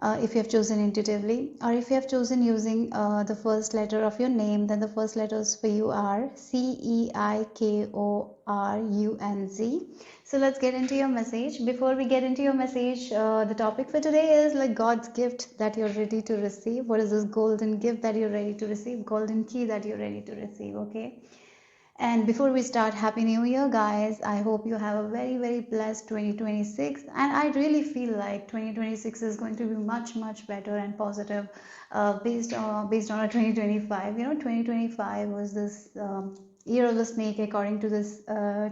if you have chosen intuitively, or if you have chosen using the first letter of your name, then the first letters for you are CEIKORUNZ. So let's get into your message. Before we get into your message, the topic for today is like God's gift that you're ready to receive. What is this golden gift that you're ready to receive? Golden key that you're ready to receive, okay? And before we start, Happy New Year, guys. I hope you have a very, very blessed 2026. And I really feel like 2026 is going to be much, much better and positive based on our 2025. 2025 was this year of the snake, according to this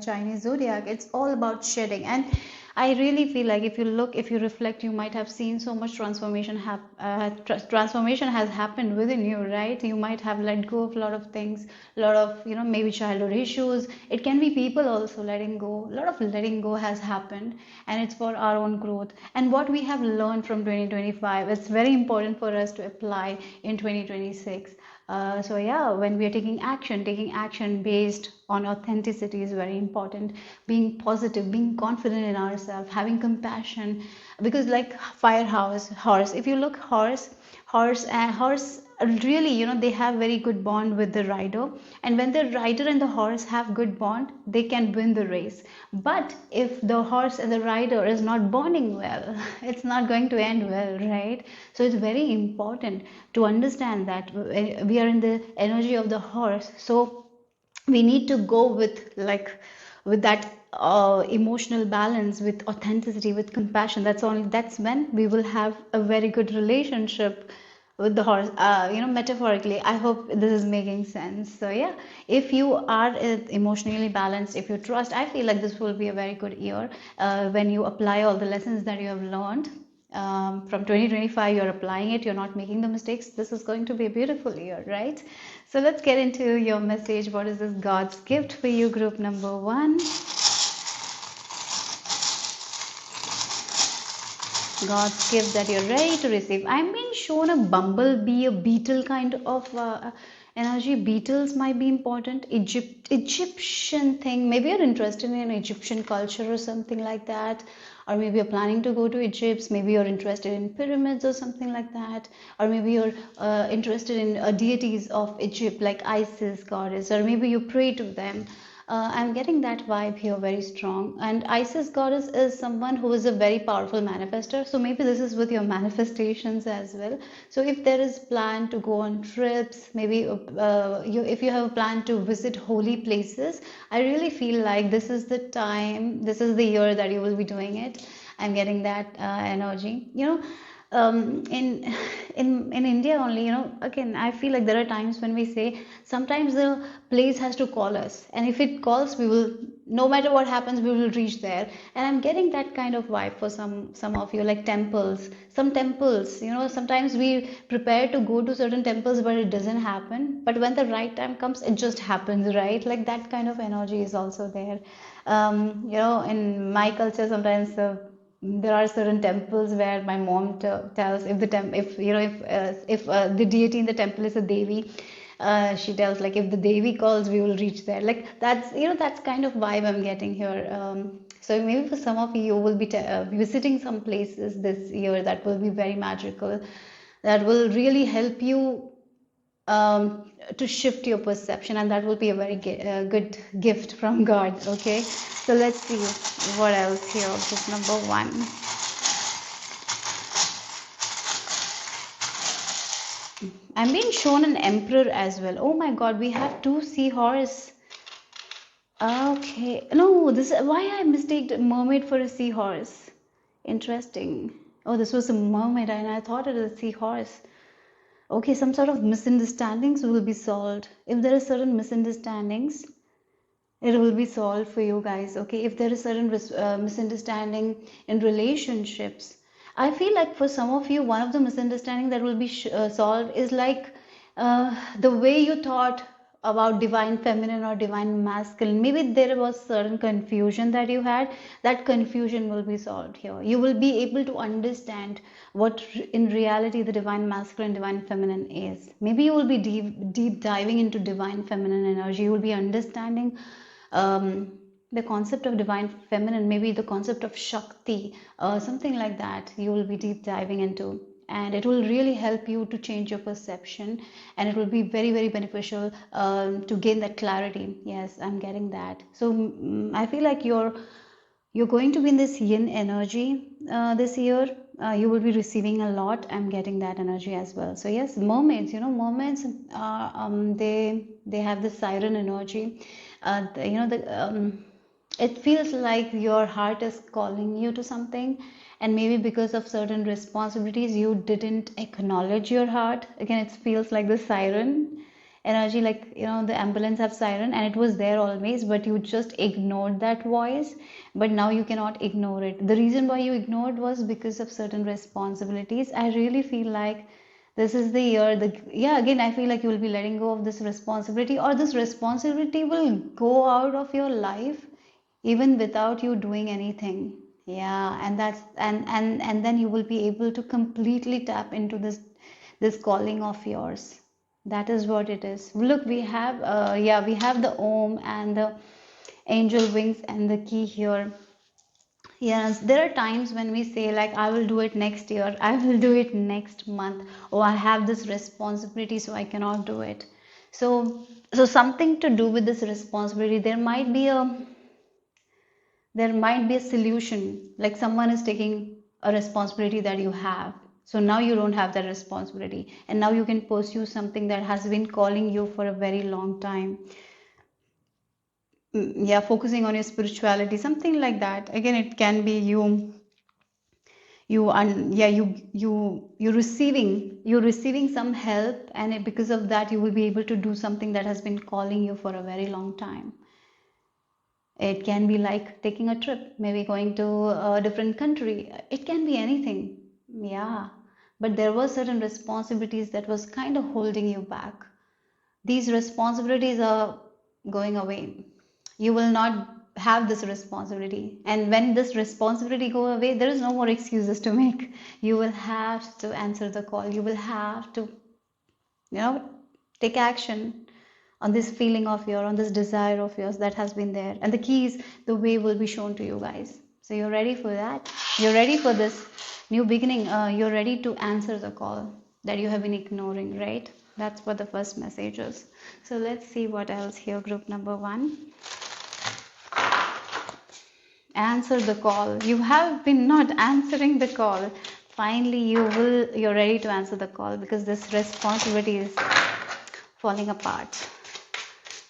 Chinese zodiac. It's all about shedding. And I really feel like if you reflect, you might have seen so much transformation has happened within you, right? You might have let go of a lot of things, a lot of, maybe childhood issues. It can be people also letting go. A lot of letting go has happened, and it's for our own growth. And what we have learned from 2025, it's very important for us to apply in 2026. So yeah, when we are taking action based on authenticity is very important. Being positive, being confident in ourselves, having compassion, because like firehouse horse, if you look horse really, they have very good bond with the rider, and when the rider and the horse have good bond, they can win the race. But if the horse and the rider is not bonding well, it's not going to end well, right? So it's very important to understand that we are in the energy of the horse, so we need to go with that emotional balance, with authenticity, with compassion. That's when we will have a very good relationship with the horse, metaphorically. I hope this is making sense. So yeah, if you are emotionally balanced, if you trust, I feel like this will be a very good year when you apply all the lessons that you have learned from 2025. You're applying it, you're not making the mistakes. This is going to be a beautiful year, right? So let's get into your message. What is this God's gift for you, group number one? God's gift that you're ready to receive. I'm being shown a bumblebee, a beetle kind of energy. Beetles might be important. Egyptian thing. Maybe you're interested in Egyptian culture or something like that. Or maybe you're planning to go to Egypt. Maybe you're interested in pyramids or something like that. Or maybe you're interested in deities of Egypt, like Isis goddess. Or maybe you pray to them. I'm getting that vibe here very strong. And Isis goddess is someone who is a very powerful manifester. So maybe this is with your manifestations as well. So if there is plan to go on trips, maybe if you have a plan to visit holy places, I really feel like this is the time, this is the year that you will be doing it. I'm getting that energy. In India only, again, I feel like there are times when we say sometimes the place has to call us, and if it calls, we will, no matter what happens, we will reach there. And I'm getting that kind of vibe for some of you, like temples. Some temples, sometimes we prepare to go to certain temples, but it doesn't happen. But when the right time comes, it just happens, right? Like that kind of energy is also there. In my culture, sometimes there are certain temples where my mom tells, if the if the deity in the temple is a devi, she tells, like, if the devi calls, we will reach there. Like that's kind of vibe I'm getting here. So maybe for some of you, you will be visiting some places this year that will be very magical, that will really help you to shift your perception, and that will be a very good gift from God. Okay, so let's see what else here. Just number one. I'm being shown an emperor as well. Oh my God, we have two seahorse. Okay, no, this why I mistaken mermaid for a seahorse. Interesting. Oh, this was a mermaid, and I thought it was a seahorse. Okay, some sort of misunderstandings will be solved. If there are certain misunderstandings, it will be solved for you guys. Okay, if there is certain misunderstanding in relationships, I feel like for some of you, one of the misunderstanding that will be solved is like the way you thought about divine feminine or divine masculine. Maybe there was certain confusion that you had. That confusion will be solved here. You will be able to understand what in reality the divine masculine, divine feminine is. Maybe you will be deep diving into divine feminine energy. You will be understanding the concept of divine feminine, maybe the concept of Shakti, something like that. You will be deep diving into. and it will really help you to change your perception, and it will be very, very beneficial to gain that clarity. Yes, I'm getting that. So I feel like you're going to be in this yin energy this year. You will be receiving a lot. I'm getting that energy as well. So yes, mermaids, mermaids, they have the siren energy. It feels like your heart is calling you to something, and maybe because of certain responsibilities you didn't acknowledge your heart. Again, it feels like the siren energy, like the ambulance have siren, and it was there always, but you just ignored that voice. But now you cannot ignore it. The reason why you ignored was because of certain responsibilities. I really feel like this is the year, yeah, again, I feel like you will be letting go of this responsibility, or this responsibility will go out of your life even without you doing anything. Yeah, and that's and then you will be able to completely tap into this calling of yours. That is what it is. Look, we have yeah, we have the om and the angel wings and the key here. Yes, there are times when we say, like, I will do it next year, I will do it next month, or I have this responsibility, so I cannot do it. So something to do with this responsibility, there might be a solution, like someone is taking a responsibility that you have. So now you don't have that responsibility, and now you can pursue something that has been calling you for a very long time. Yeah, focusing on your spirituality, something like that. Again, it can be yeah, you're receiving some help, and because of that you will be able to do something that has been calling you for a very long time. It can be like taking a trip, maybe going to a different country. It can be anything. Yeah. But there were certain responsibilities that was kind of holding you back. These responsibilities are going away. You will not have this responsibility. And when this responsibility go away, there is no more excuses to make. You will have to answer the call. You will have to, you know, take action on this feeling of yours, on this desire of yours that has been there. And the keys, the way will be shown to you guys. So you're ready for that? You're ready for this new beginning. You're ready to answer the call that you have been ignoring, right? That's what the first message is. So let's see what else here. Group number 1. Answer the call. You have been not answering the call. Finally, you're ready to answer the call, because this responsibility is falling apart.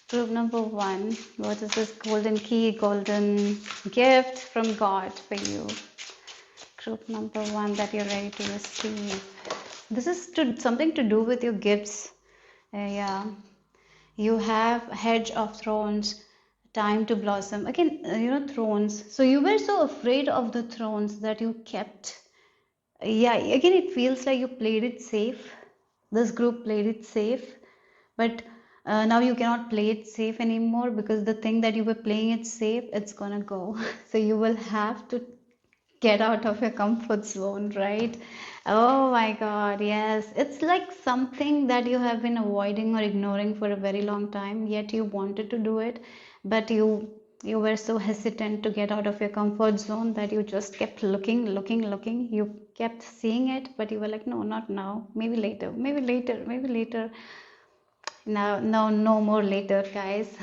Group number 1, what is this golden key, golden gift from God for you? Group number 1, that you're ready to receive. This is something to do with your gifts. Yeah, you have hedge of thrones, time to blossom. Again, thrones. So you were so afraid of the thrones that you kept. Yeah, again, it feels like you played it safe. This group played it safe, but now you cannot play it safe anymore, because the thing that you were playing it safe, it's gonna go. So you will have to get out of your comfort zone, right? Oh my God, yes. It's like something that you have been avoiding or ignoring for a very long time, yet you wanted to do it, but you were so hesitant to get out of your comfort zone that you just kept looking, looking, looking. You kept seeing it, but you were like, no, not now. Maybe later, maybe later, maybe later. Now, no, no more later, guys.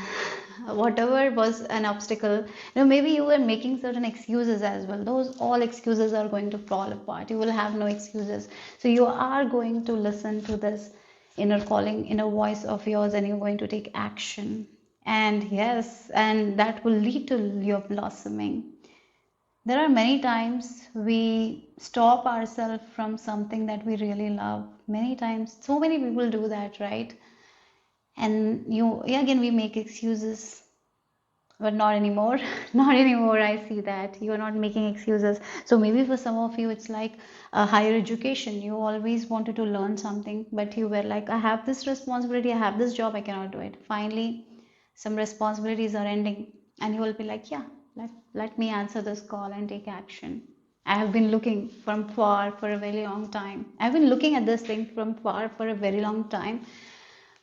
Whatever was an obstacle, maybe you were making certain excuses as well. Those all excuses are going to fall apart. You will have no excuses. So you are going to listen to this inner calling, inner voice of yours, and you're going to take action. And yes, and that will lead to your blossoming. There are many times we stop ourselves from something that we really love. Many times, so many people do that, right? And yeah, again, we make excuses, but not anymore. Not anymore. I see that you are not making excuses. So maybe for some of you it's like a higher education. You always wanted to learn something, but you were like, I have this responsibility, I have this job, I cannot do it. Finally, some responsibilities are ending, and you will be like, yeah, let me answer this call and take action. I have been looking from far for a very long time. I've been looking at this thing from far for a very long time.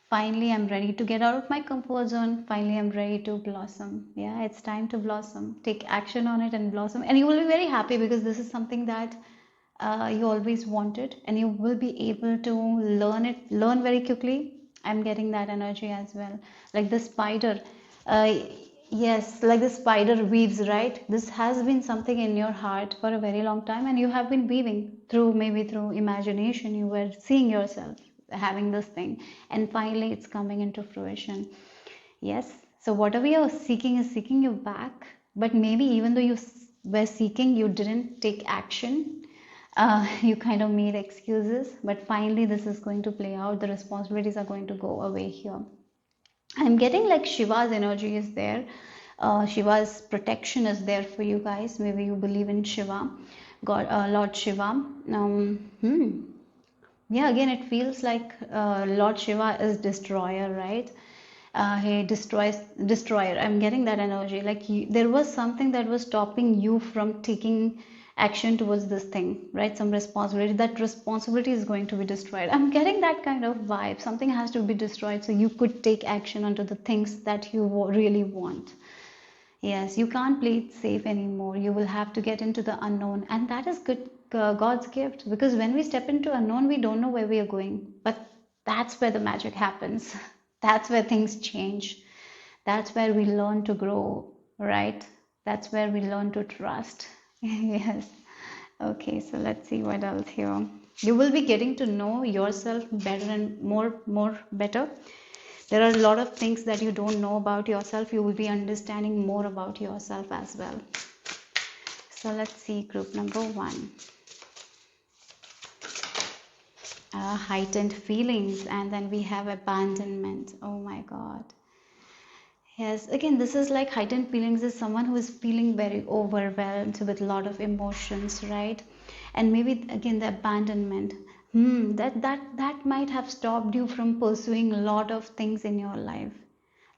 Finally, I'm ready to get out of my comfort zone. Finally, I'm ready to blossom. Yeah, it's time to blossom. Take action on it and blossom. And you will be very happy, because this is something that you always wanted, and you will be able to learn very quickly. I'm getting that energy as well. Like the spider, uh, yes, like the spider weaves, right? This has been something in your heart for a very long time, and you have been weaving through, maybe through imagination. You were seeing yourself having this thing, and finally it's coming into fruition. Yes, so whatever you're seeking is seeking you back, but maybe even though were seeking, you didn't take action. You kind of made excuses, but finally this is going to play out. The responsibilities are going to go away here. I'm getting like Shiva's energy is there. Shiva's protection is there for you guys. Maybe you believe in Shiva, God, Lord Shiva. Yeah, again, it feels like Lord Shiva is destroyer, right? He destroys destroyer. I'm getting that energy. Like there was something that was stopping you from taking action towards this thing, right? Some responsibility. That responsibility is going to be destroyed. I'm getting that kind of vibe. Something has to be destroyed so you could take action onto the things that you really want. Yes, you can't play it safe anymore. You will have to get into the unknown, and that is good, God's gift. Because when we step into unknown, we don't know where we are going. But that's where the magic happens. That's where things change. That's where we learn to grow, right? That's where we learn to trust. Yes. Okay, so let's see what else here. You will be getting to know yourself better and more better. There are a lot of things that you don't know about yourself. You will be understanding more about yourself as well. So let's see, group number 1. Heightened feelings, and then we have abandonment. Oh my God. Yes, again, this is like heightened feelings is someone who is feeling very overwhelmed with a lot of emotions, right? And maybe again the abandonment. That might have stopped you from pursuing a lot of things in your life.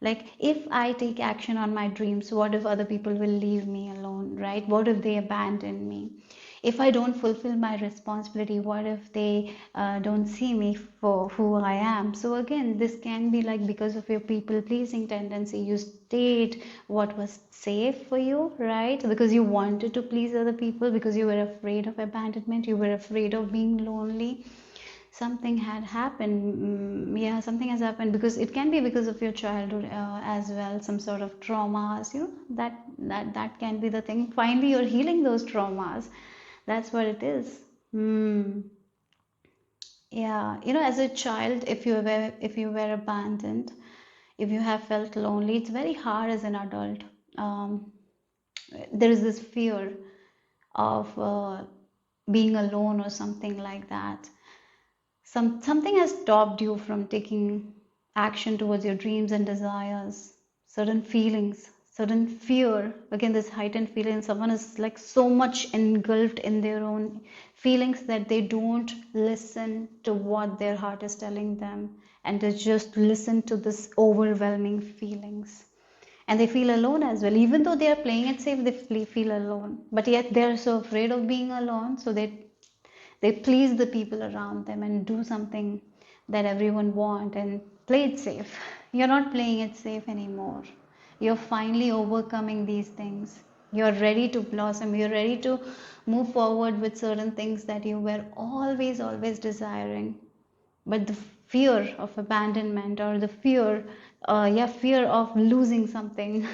Like, if I take action on my dreams, what if other people will leave me alone, right? What if they abandon me? If I don't fulfill my responsibility, what if they don't see me for who I am? So again, this can be like because of your people pleasing tendency. You stayed what was safe for you, right? Because you wanted to please other people, because you were afraid of abandonment, you were afraid of being lonely. Something had happened. Yeah, something has happened, because it can be because of your childhood as well, some sort of traumas, that can be the thing. Finally you're healing those traumas. That's what it is. Yeah, as a child, if you were abandoned, if you have felt lonely, it's very hard as an adult. um, there is this fear of being alone or something like that. Something has stopped you from taking action towards your dreams and desires. Certain feelings, certain fear. Again, this heightened feeling. Someone is like so much engulfed in their own feelings that they don't listen to what their heart is telling them, and they just listen to this overwhelming feelings. And they feel alone as well. Even though they are playing it safe, they feel alone. But yet they are so afraid of being alone, so they please the people around them and do something that everyone want and play it safe. You're not playing it safe anymore. You're finally overcoming these things. You're ready to blossom. You're ready to move forward with certain things that you were always desiring. But the fear of abandonment, or the fear of losing something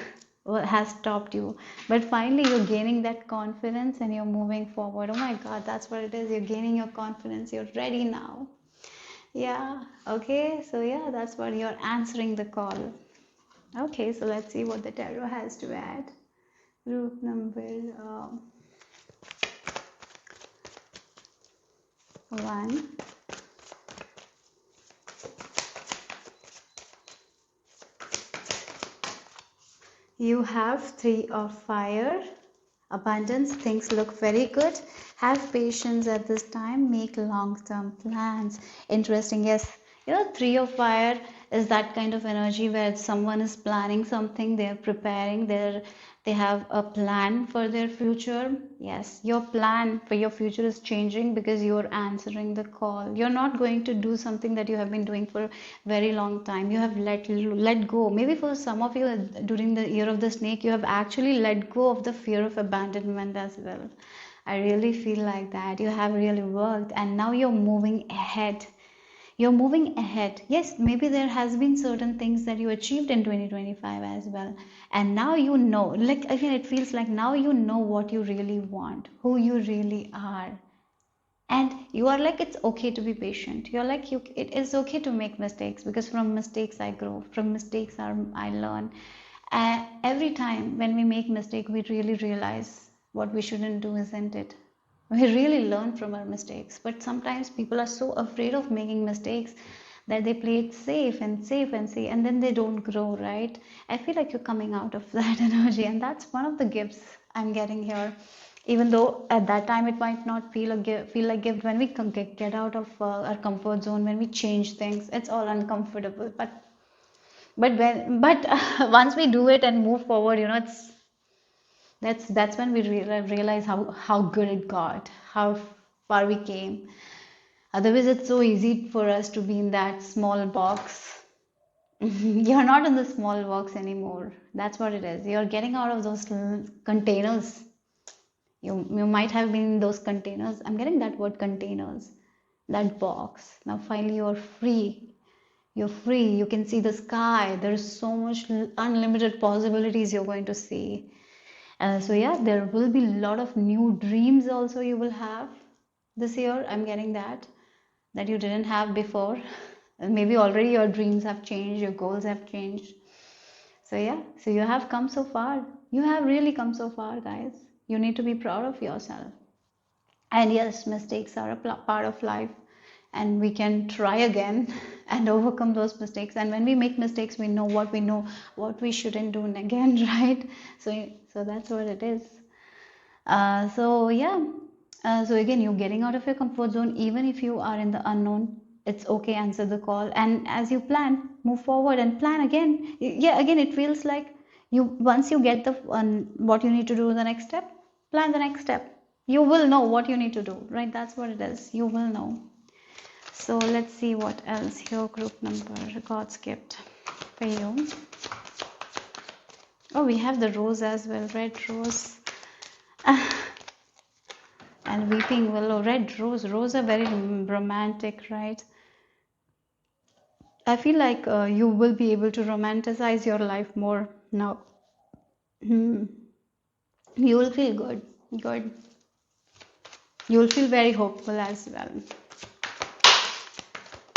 has stopped you. But finally you're gaining that confidence and you're moving forward. Oh my God, that's what it is. You're gaining your confidence. You're ready now. Yeah. Okay, so yeah, that's what you're answering the call. Okay, so let's see what the tarot has to add. Group number 1. You have 3 of fire. Abundance, things look very good. Have patience at this time. Make long-term plans. Interesting, yes. 3 of fire is that kind of energy where someone is planning something, they're preparing, they have a plan for their future. Yes, your plan for your future is changing because you're answering the call. You're not going to do something that you have been doing for a very long time. You have let go. Maybe for some of you, during the year of the snake, you have actually let go of the fear of abandonment as well. I really feel like that. You have really worked and now you're moving ahead. You're moving ahead. Yes, maybe there has been certain things that you achieved in 2025 as well. And now you know, like again, it feels like now you know what you really want, who you really are. And you are like, it's okay to be patient. You're like, it is okay to make mistakes because from mistakes I grow, from mistakes I learn. And every time when we make mistake, we really realize what we shouldn't do, isn't it? We really learn from our mistakes, but sometimes people are so afraid of making mistakes that they play it safe and safe and safe, and then they don't grow, right? I feel like you're coming out of that energy, and that's one of the gifts I'm getting here. Even though at that time it might not feel a gift, feel like gift when we get out of our comfort zone, when we change things, it's all uncomfortable. But once we do it and move forward, it's that's when we realize how good it got, how far we came. Otherwise, it's so easy for us to be in that small box. You're not in the small box anymore. That's what it is. You're getting out of those containers. You might have been in those containers. I'm getting that word containers, that box. Now finally you're free. You're free. You can see the sky. There's so much unlimited possibilities you're going to see. So yeah, there will be a lot of new dreams also you will have this year. I'm getting that you didn't have before. And maybe already your dreams have changed, your goals have changed. So yeah, so you have come so far. You have really come so far, guys. You need to be proud of yourself. And yes, mistakes are a part of life, and we can try again and overcome those mistakes. And when we make mistakes, we know what we shouldn't do again, right? So that's what it is. So yeah, so again, you're getting out of your comfort zone, even if you are in the unknown. It's okay, answer the call, and as you plan, move forward and plan again. Yeah, again, it feels like you once you get the what you need to do the next step, plan the next step. You will know what you need to do, right? That's what it is. You will know. So let's see what else here. Group number, God's gift for you. Oh, we have the rose as well, red rose. And weeping willow, red rose. Rose are very romantic, right? I feel like you will be able to romanticize your life more now. Hmm. You will feel good. Good. You will feel very hopeful as well.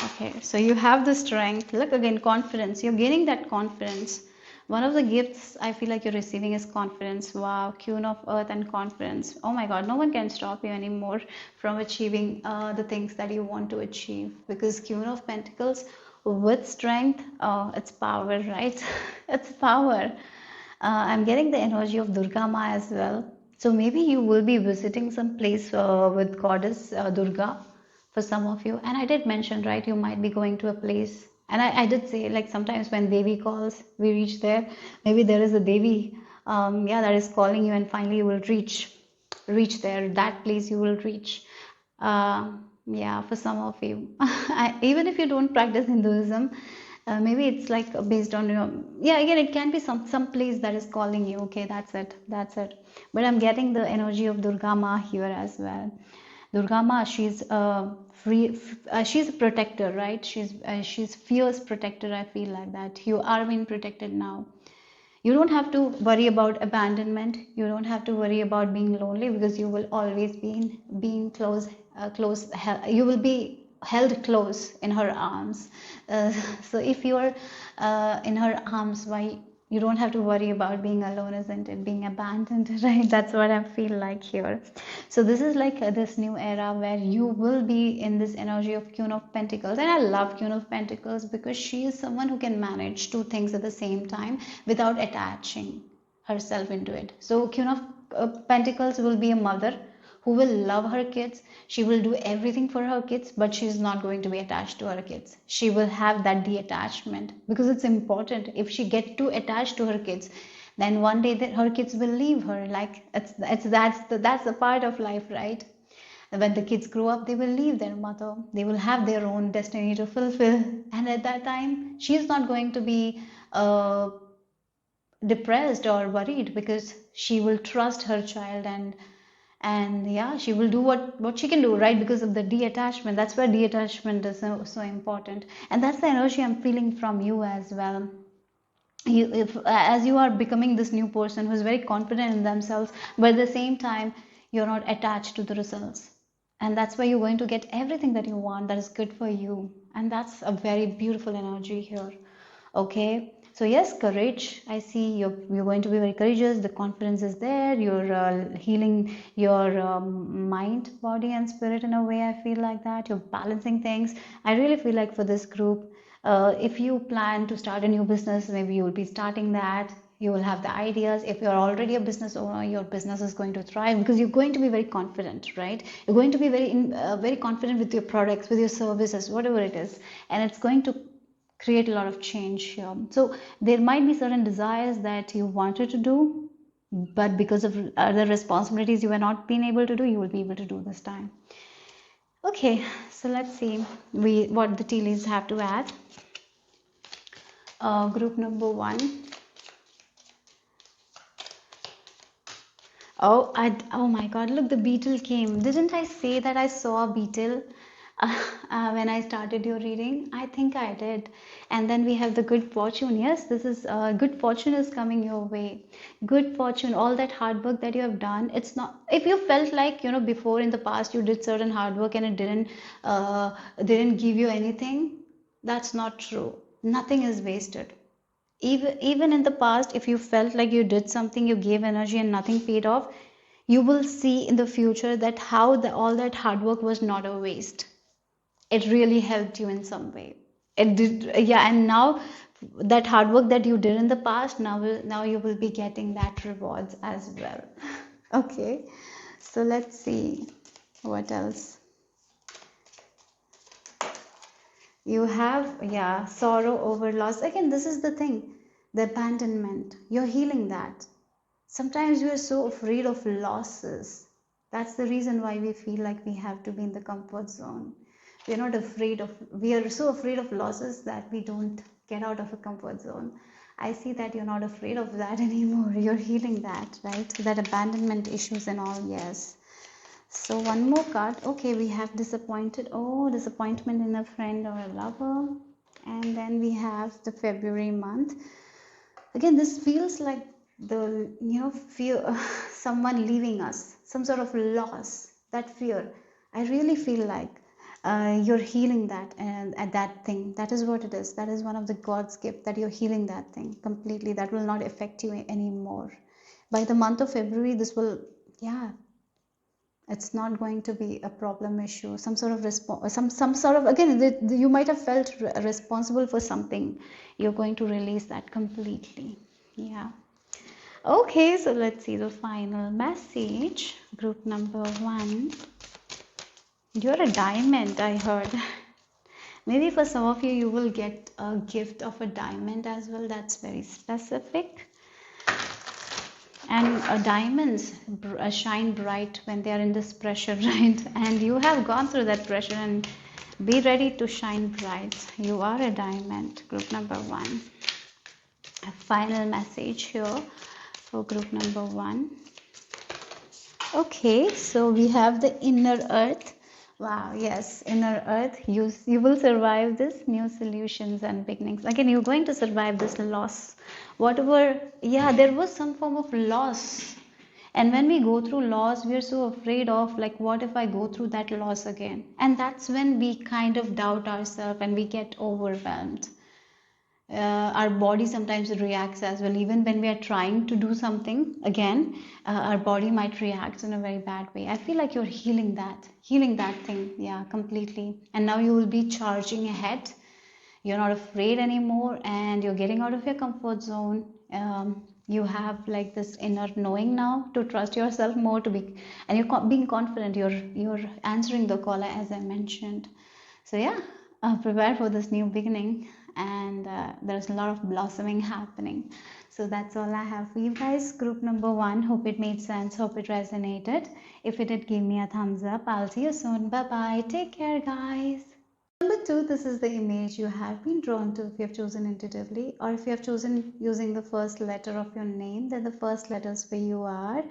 Okay, so you have the strength. Look again, confidence. You're gaining that confidence. One of the gifts I feel like you're receiving is confidence. Wow, Queen of Earth and confidence. Oh my God, no one can stop you anymore from achieving the things that you want to achieve. Because Queen of Pentacles with strength, it's power, right? It's power. I'm getting the energy of Durga Ma as well. So maybe you will be visiting some place with goddess Durga for some of you. And I did mention, right, you might be going to a place. And I did say, like, sometimes when Devi calls, we reach there. Maybe there is a Devi, yeah, that is calling you, and finally you will reach there. That place you will reach. Yeah, for some of you, even if you don't practice Hinduism, maybe it's like based on your, yeah, again, it can be some place that is calling you. Okay, that's it. But I'm getting the energy of Durga Ma here as well. Durga Ma, she's a protector, right? She's fierce protector. I feel like that you are being protected now. You don't have to worry about abandonment. You don't have to worry about being lonely because you will always be being you will be held close in her arms. So if you're in her arms, why you don't have to worry about being alone, isn't it? Being abandoned, right? That's what I feel like here. So this is like this new era where you will be in this energy of Queen of Pentacles. And I love Queen of Pentacles because she is someone who can manage two things at the same time without attaching herself into it. So Queen of Pentacles will be a mother who will love her kids. She will do everything for her kids, but she's not going to be attached to her kids. She will have that detachment because it's important. If she get too attached to her kids, then one day that her kids will leave her. Like that's the part of life, right? When the kids grow up, they will leave their mother. They will have their own destiny to fulfill, and at that time, she's not going to be depressed or worried because she will trust her child, and yeah, she will do what she can do, right? Because of the detachment. That's why detachment is so important, and that's the energy I'm feeling from you as well. If as you are becoming this new person who's very confident in themselves, but at the same time you're not attached to the results, and that's why you're going to get everything that you want, that is good for you, and that's a very beautiful energy here. Okay, so yes, courage. I see you're going to be very courageous. The confidence is there. You're healing your mind, body, and spirit in a way. I feel like that you're balancing things. I really feel like for this group, if you plan to start a new business, maybe you will be starting that. You will have the ideas. If you're already a business owner, your business is going to thrive because you're going to be very confident, right? You're going to be very confident with your products, with your services, whatever it is, and it's going to create a lot of change here. So there might be certain desires that you wanted to do, but because of other responsibilities you were not being able to do, you will be able to do this time. Okay, so let's see what the tea leaves have to add. Group number one. Oh my God, look, the beetle came. Didn't I say that I saw a beetle when I started your reading? I think I did. And then we have the good fortune. Yes, this is good fortune is coming your way. Good fortune, all that hard work that you have done. It's not, if you felt like, before in the past you did certain hard work and it didn't give you anything, that's not true. Nothing is wasted. Even in the past, if you felt like you did something, you gave energy and nothing paid off, you will see in the future that how all that hard work was not a waste. It really helped you in some way. It did, yeah. And now that hard work that you did in the past, now you will be getting that rewards as well. Okay, so let's see what else. You have, yeah, sorrow over loss. Again, this is the thing, the abandonment. You're healing that. Sometimes we are so afraid of losses. That's the reason why we feel like we have to be in the comfort zone. We are so afraid of losses that we don't get out of a comfort zone. I see that you're not afraid of that anymore. You're healing that, right? That abandonment issues and all, yes. So one more card. Okay, we have disappointed. Oh, disappointment in a friend or a lover. And then we have the February month. Again, this feels like the fear someone leaving us, some sort of loss, that fear. I really feel like you're healing that, and at that thing, that is what it is. That is one of the God's gift, that you're healing that thing completely. That will not affect you anymore. By the month of February, this will, yeah, it's not going to be a problem issue. Some sort of some sort of, again, you might have felt responsible for something. You're going to release that completely. Yeah. Okay, so let's see the final message. Group number one. You're a diamond, I heard. Maybe for some of you, you will get a gift of a diamond as well. That's very specific. And diamonds shine bright when they are in this pressure, right? And you have gone through that pressure, and be ready to shine bright. You are a diamond. Group number one. A final message here for group number one. Okay, so we have the inner earth. Wow, yes, inner earth. You will survive this, new solutions and beginnings. Again, you're going to survive this loss. Whatever, yeah, there was some form of loss. And when we go through loss, we are so afraid of, like, what if I go through that loss again? And that's when we kind of doubt ourselves and we get overwhelmed. Our body sometimes reacts as well. Even when we are trying to do something again, our body might react in a very bad way. I feel like you're healing that thing, yeah, completely. And now you will be charging ahead. You're not afraid anymore, and you're getting out of your comfort zone. You have like this inner knowing now to trust yourself more, to be, and you're being confident. You're answering the call, as I mentioned. So yeah, prepare for this new beginning, and there's a lot of blossoming happening. So that's all I have for you guys. Group number one. Hope it made sense. Hope it resonated. If it did, give me a thumbs up. I'll see you soon. Bye bye. Take care, guys. Number two, this is the image you have been drawn to if you have chosen intuitively, or if you have chosen using the first letter of your name, then the first letters for you are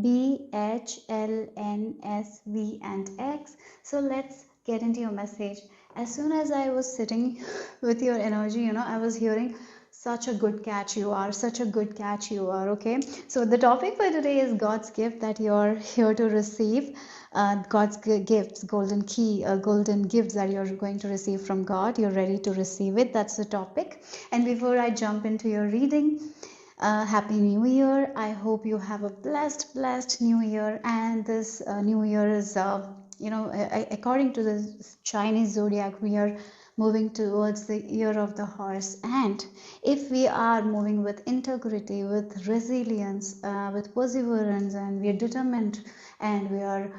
B, H, L, N, S, V, and X. So let's get into your message. As soon as I was sitting with your energy, I was hearing such a good catch you are, such a good catch you are. Okay, so the topic for today is God's gift that you're here to receive. God's gifts, golden key, golden gifts that you're going to receive from God. You're ready to receive it. That's the topic. And before I jump into your reading, Happy New Year. I hope you have a blessed New Year. And this New Year is, according to the Chinese zodiac, we are moving towards the year of the horse. And if we are moving with integrity, with resilience, with perseverance, and we are determined and we are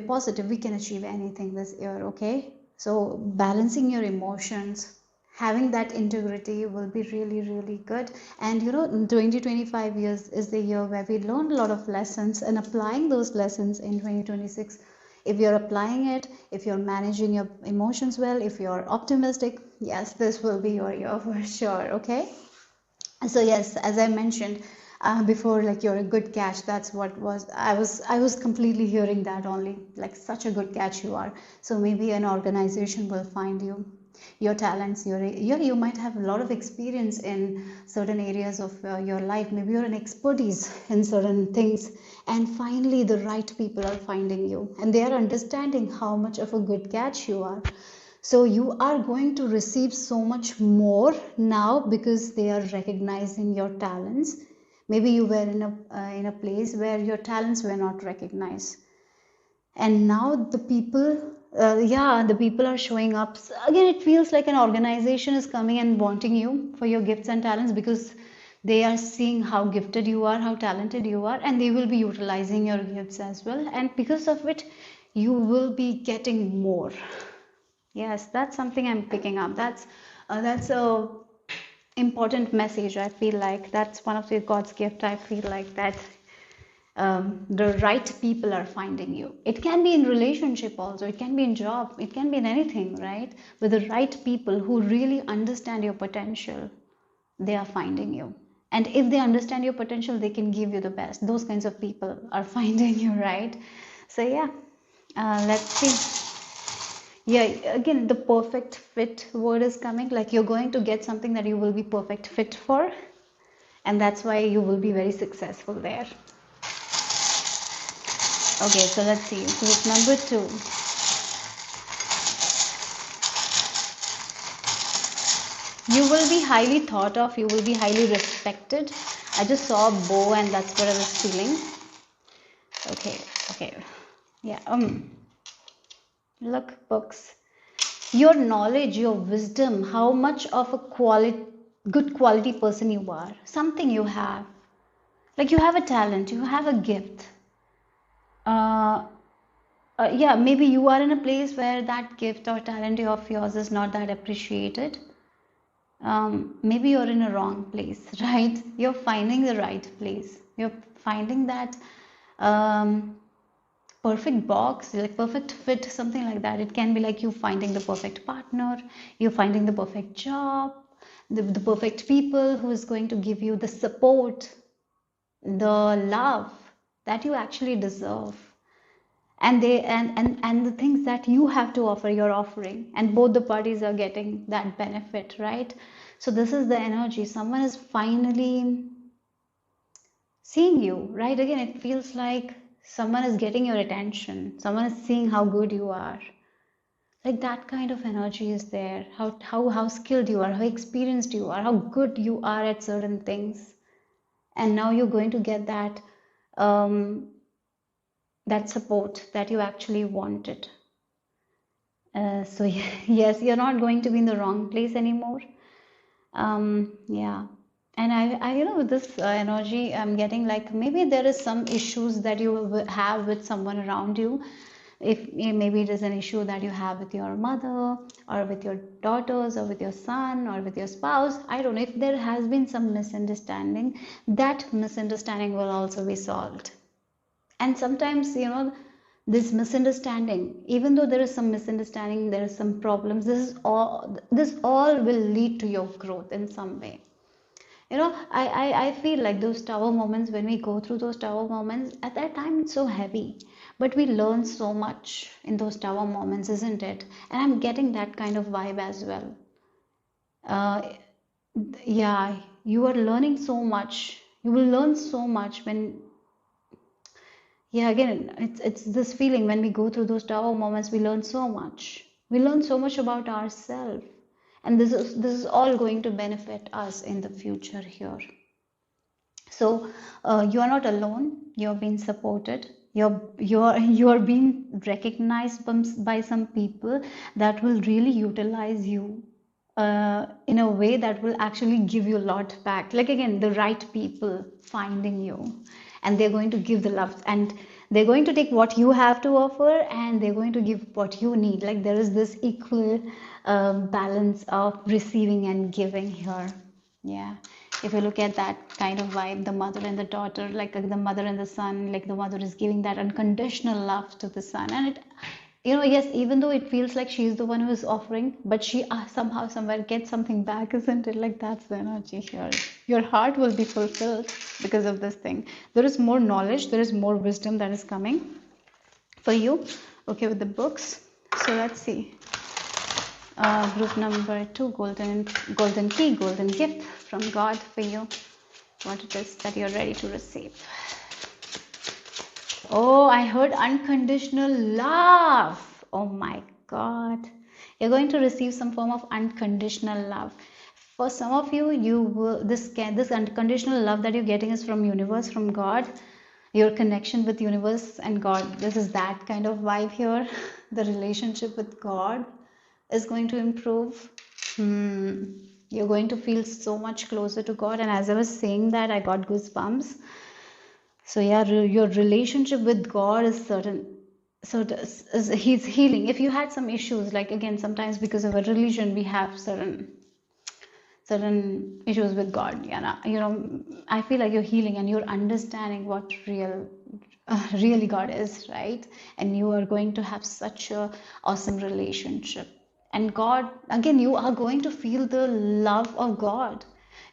positive, we can achieve anything this year. Okay, so balancing your emotions, having that integrity will be really good. And 2025 years is the year where we learn a lot of lessons, and applying those lessons in 2026, if you're applying it, if you're managing your emotions well, if you're optimistic, yes, this will be your year for sure. Okay, so yes, as I mentioned before, like, you're a good catch. That's what was I was completely hearing that only, like, such a good catch you are. So maybe an organization will find you, your talents, you might have a lot of experience in certain areas of your life. Maybe you're an expertise in certain things, and finally the right people are finding you, and they are understanding how much of a good catch you are. So you are going to receive so much more now, because they are recognizing your talents. Maybe you were in a place where your talents were not recognized, and now the people, the people are showing up. So again, it feels like an organization is coming and wanting you for your gifts and talents, because they are seeing how gifted you are, how talented you are, and they will be utilizing your gifts as well, and because of it you will be getting more. Yes, that's something I'm picking up. That's a important message. I feel like that's one of the God's gift. I feel like that the right people are finding you. It can be in relationship also, it can be in job, it can be in anything, right? With the right people who really understand your potential, they are finding you. And if they understand your potential, they can give you the best. Those kinds of people are finding you, right? So yeah, let's see. Yeah, again, the perfect fit word is coming. Like, you're going to get something that you will be perfect fit for, and that's why you will be very successful there. Okay, so let's see. Group number 2. You will be highly thought of, you will be highly respected. I just saw a bow, and that's what I was feeling. Okay. Yeah, look, books. Your knowledge, your wisdom, how much of a good quality person you are. Something you have. Like, you have a talent, you have a gift. Uh, yeah, maybe you are in a place where that gift or talent of yours is not that appreciated. Maybe you're in a wrong place, right? You're finding the right place. You're finding that um, perfect box, like perfect fit, something like that. It can be like you finding the perfect partner, you're finding the perfect job, the perfect people who is going to give you the support, the love that you actually deserve, and the things that you have to offer, you're offering, and both the parties are getting that benefit, right? So this is the energy. Someone is finally seeing you, right? Again, it feels like someone is getting your attention, someone is seeing how good you are. Like, that kind of energy is there. How skilled you are, how experienced you are, how good you are at certain things. And now you're going to get um, that support that you actually wanted. So yes, you're not going to be in the wrong place anymore. Yeah. And with this energy, I'm getting like maybe there is some issues that you have with someone around you. If maybe it is an issue that you have with your mother, or with your daughters, or with your son, or with your spouse, I don't know. If there has been some misunderstanding, that misunderstanding will also be solved. And sometimes, this misunderstanding, even though there is some misunderstanding, there is some problems, this all will lead to your growth in some way. I feel like those tower moments, when we go through those tower moments, at that time it's so heavy, but we learn so much in those tower moments, isn't it? And I'm getting that kind of vibe as well. uh, yeah, you are learning so much. You will learn so much when, yeah, again, it's this feeling when we go through those tower moments, we learn so much. We learn so much about ourselves, and this is all going to benefit us in the future here. So you are not alone. You're being supported. You're being recognized by some people that will really utilize you in a way that will actually give you a lot back. Like again, the right people finding you, and they're going to give the love, and they're going to take what you have to offer, and they're going to give what you need. Like there is this equal balance of receiving and giving here. Yeah, if you look at that kind of vibe, the mother and the daughter, like the mother and the son, like the mother is giving that unconditional love to the son, and it, yes, even though it feels like she's the one who is offering, but she somehow, somewhere gets something back, isn't it? Like that's the energy here. Your heart will be fulfilled because of this thing. There is more knowledge, there is more wisdom that is coming for you. Okay, with the books. So let's see. Group number 2, golden key, golden gift from God for you. What it is that you're ready to receive. Oh, I heard unconditional love. Oh my God. You're going to receive some form of unconditional love. For some of you, you will this unconditional love that you're getting is from universe, from God. Your connection with universe and God. This is that kind of vibe here. The relationship with God is going to improve. You're going to feel so much closer to God. And as I was saying that, I got goosebumps. So yeah, your relationship with God is certain. So He's healing. If you had some issues, like again, sometimes because of a religion, we have certain issues with God. Yeah, I feel like you're healing and you're understanding what really God is, right? And you are going to have such a awesome relationship. And God, again, you are going to feel the love of God.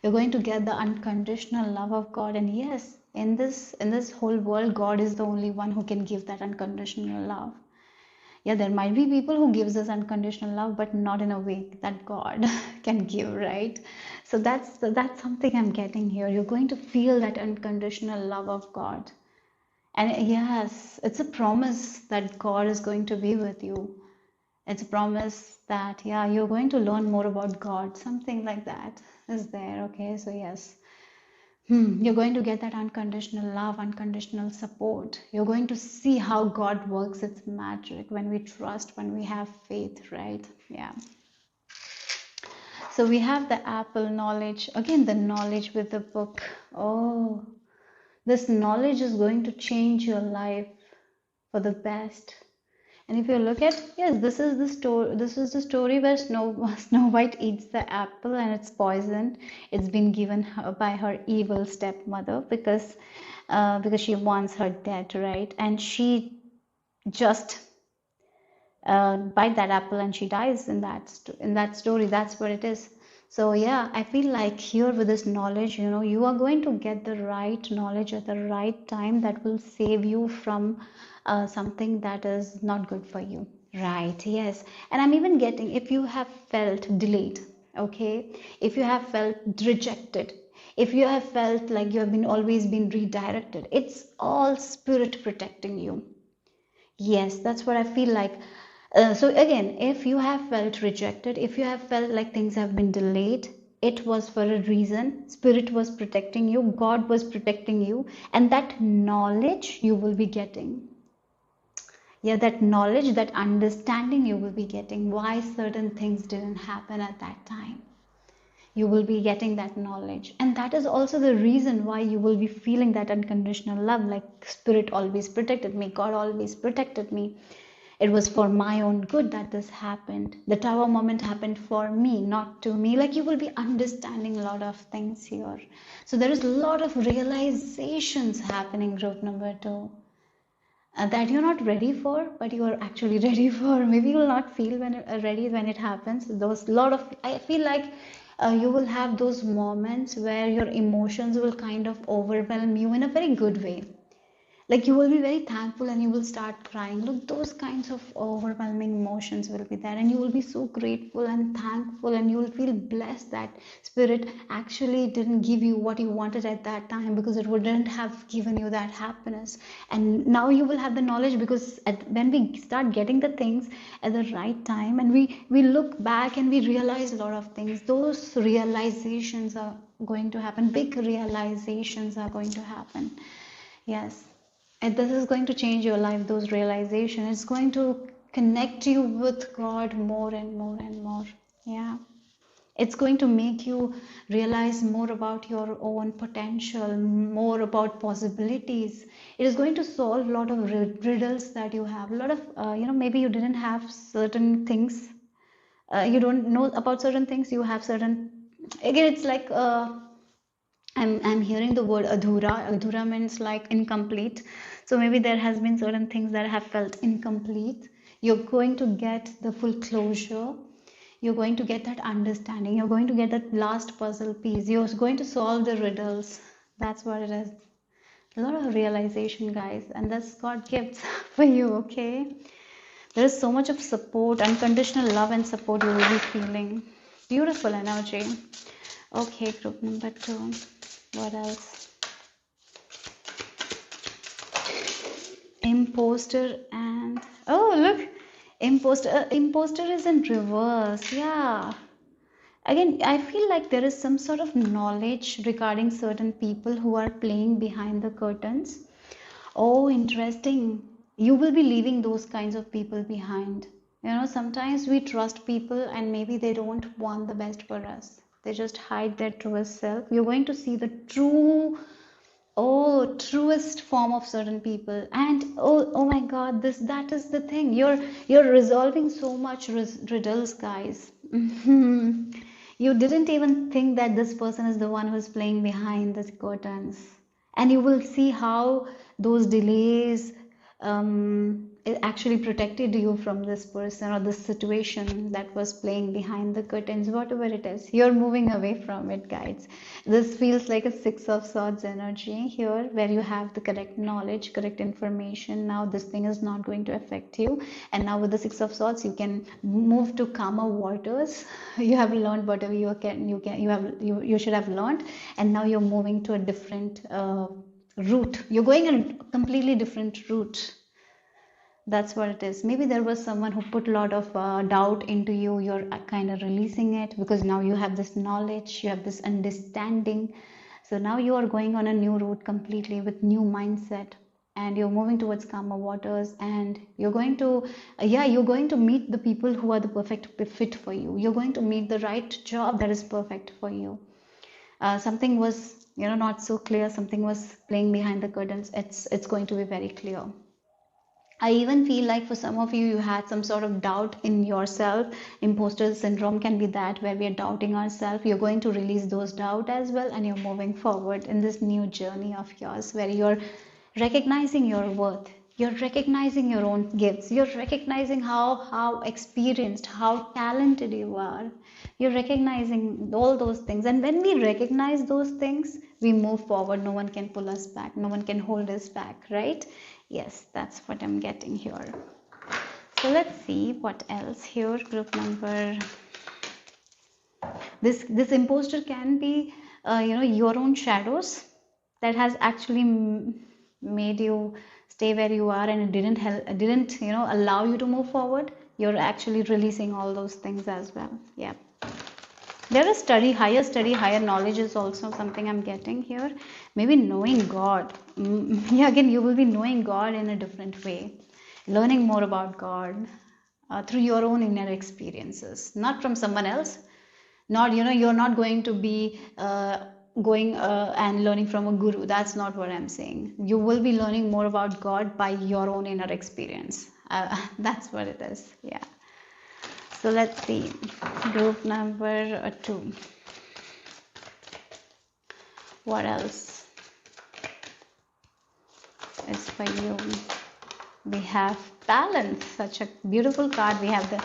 You're going to get the unconditional love of God. And yes, in this whole world, God is the only one who can give that unconditional love. Yeah, there might be people who gives us unconditional love, but not in a way that God can give, right? So that's something I'm getting here. You're going to feel that unconditional love of God. And yes, it's a promise that God is going to be with you. It's a promise that, yeah, you're going to learn more about God. Something like that is there. Okay, so yes. You're going to get that unconditional love, unconditional support. You're going to see how God works its magic when we trust, when we have faith, right? Yeah. So we have the apple knowledge. Again, the knowledge with the book. Oh, this knowledge is going to change your life for the best. And if you look at, yes, this is the story. This is the story where Snow White eats the apple and it's poisoned. It's been given her by her evil stepmother because she wants her dead, right? And she just bite that apple and she dies in that story. That's what it is. So yeah, I feel like here with this knowledge, you are going to get the right knowledge at the right time that will save you from something that is not good for you. Right, yes. And I'm even getting, if you have felt delayed, okay, if you have felt rejected, if you have felt like you have been always been redirected, it's all spirit protecting you. Yes, that's what I feel like. So again, if you have felt rejected, if you have felt like things have been delayed, it was for a reason. Spirit was protecting you, God was protecting you, and that knowledge you will be getting. Yeah, that knowledge, that understanding you will be getting why certain things didn't happen at that time. You will be getting that knowledge, and that is also the reason why you will be feeling that unconditional love, like spirit always protected me, God always protected me. It was for my own good that this happened. The tower moment happened for me, not to me. Like you will be understanding a lot of things here. So there is a lot of realizations happening, group number 2, that you're not ready for, but you are actually ready for. Maybe you will not feel ready when it happens. Those lot of, I feel like you will have those moments where your emotions will kind of overwhelm you in a very good way. Like you will be very thankful and you will start crying. Look, those kinds of overwhelming emotions will be there, and you will be so grateful and thankful, and you will feel blessed that spirit actually didn't give you what you wanted at that time, because it wouldn't have given you that happiness. And now you will have the knowledge, because when we start getting the things at the right time, and we look back and we realize a lot of things, those realizations are going to happen. Big realizations are going to happen. Yes. And this is going to change your life, those realizations. It's going to connect you with God more and more and more. Yeah. It's going to make you realize more about your own potential, more about possibilities. It is going to solve a lot of riddles that you have. A lot of, maybe you didn't have certain things. You don't know about certain things. You have certain. Again, it's like I'm hearing the word adhura. Adhura means like incomplete. So maybe there has been certain things that have felt incomplete. You're going to get the full closure. You're going to get that understanding. You're going to get that last puzzle piece. You're going to solve the riddles. That's what it is. A lot of realization, guys, and that's God gifts for you. Okay, there is so much of support, unconditional love and support you will be feeling. Beautiful energy. Okay, group number 2. What else? Imposter and oh look, imposter is in reverse. Yeah. Again, I feel like there is some sort of knowledge regarding certain people who are playing behind the curtains. Oh, interesting. You will be leaving those kinds of people behind. Sometimes we trust people and maybe they don't want the best for us. They just hide their truest self. You're going to see the truest form of certain people. And oh my God, that is the thing. You're resolving so much riddles, guys. You didn't even think that this person is the one who's playing behind the curtains, and you will see how those delays it actually protected you from this person or this situation that was playing behind the curtains. Whatever it is, you're moving away from it, guys. This feels like a Six of Swords energy here, where you have the correct knowledge, correct information. Now this thing is not going to affect you, and now with the Six of Swords you can move to calmer waters. You have learned whatever you should have learned, and now you're moving to a different route. You're going a completely different route. That's what it is. Maybe there was someone who put a lot of doubt into you. You're kind of releasing it, because now you have this knowledge, you have this understanding. So now you are going on a new route completely with new mindset, and you're moving towards calmer waters, and you're going to you're going to meet the people who are the perfect fit for you. You're going to meet the right job that is perfect for you. Something was not so clear, something was playing behind the curtains. It's going to be very clear. I even feel like for some of you, you had some sort of doubt in yourself. Imposter syndrome can be that, where we are doubting ourselves. You're going to release those doubt as well, and you're moving forward in this new journey of yours, where you're recognizing your worth. You're recognizing your own gifts. You're recognizing how experienced, how talented you are. You're recognizing all those things. And when we recognize those things, we move forward. No one can pull us back. No one can hold us back, right? Yes, that's what I'm getting here. So let's see what else here. Group number. This imposter can be, your own shadows that has actually made you stay where you are, and it didn't allow you to move forward. You're actually releasing all those things as well. Yeah. There is higher knowledge is also something I'm getting here. Maybe knowing God. Yeah, again, you will be knowing God in a different way, learning more about God through your own inner experiences, not from someone else. Not, you're not going to be going and learning from a guru. That's not what I'm saying. You will be learning more about God by your own inner experience. That's what it is. Yeah. So let's see, group number 2. What else is for you? We have balance, such a beautiful card. We have the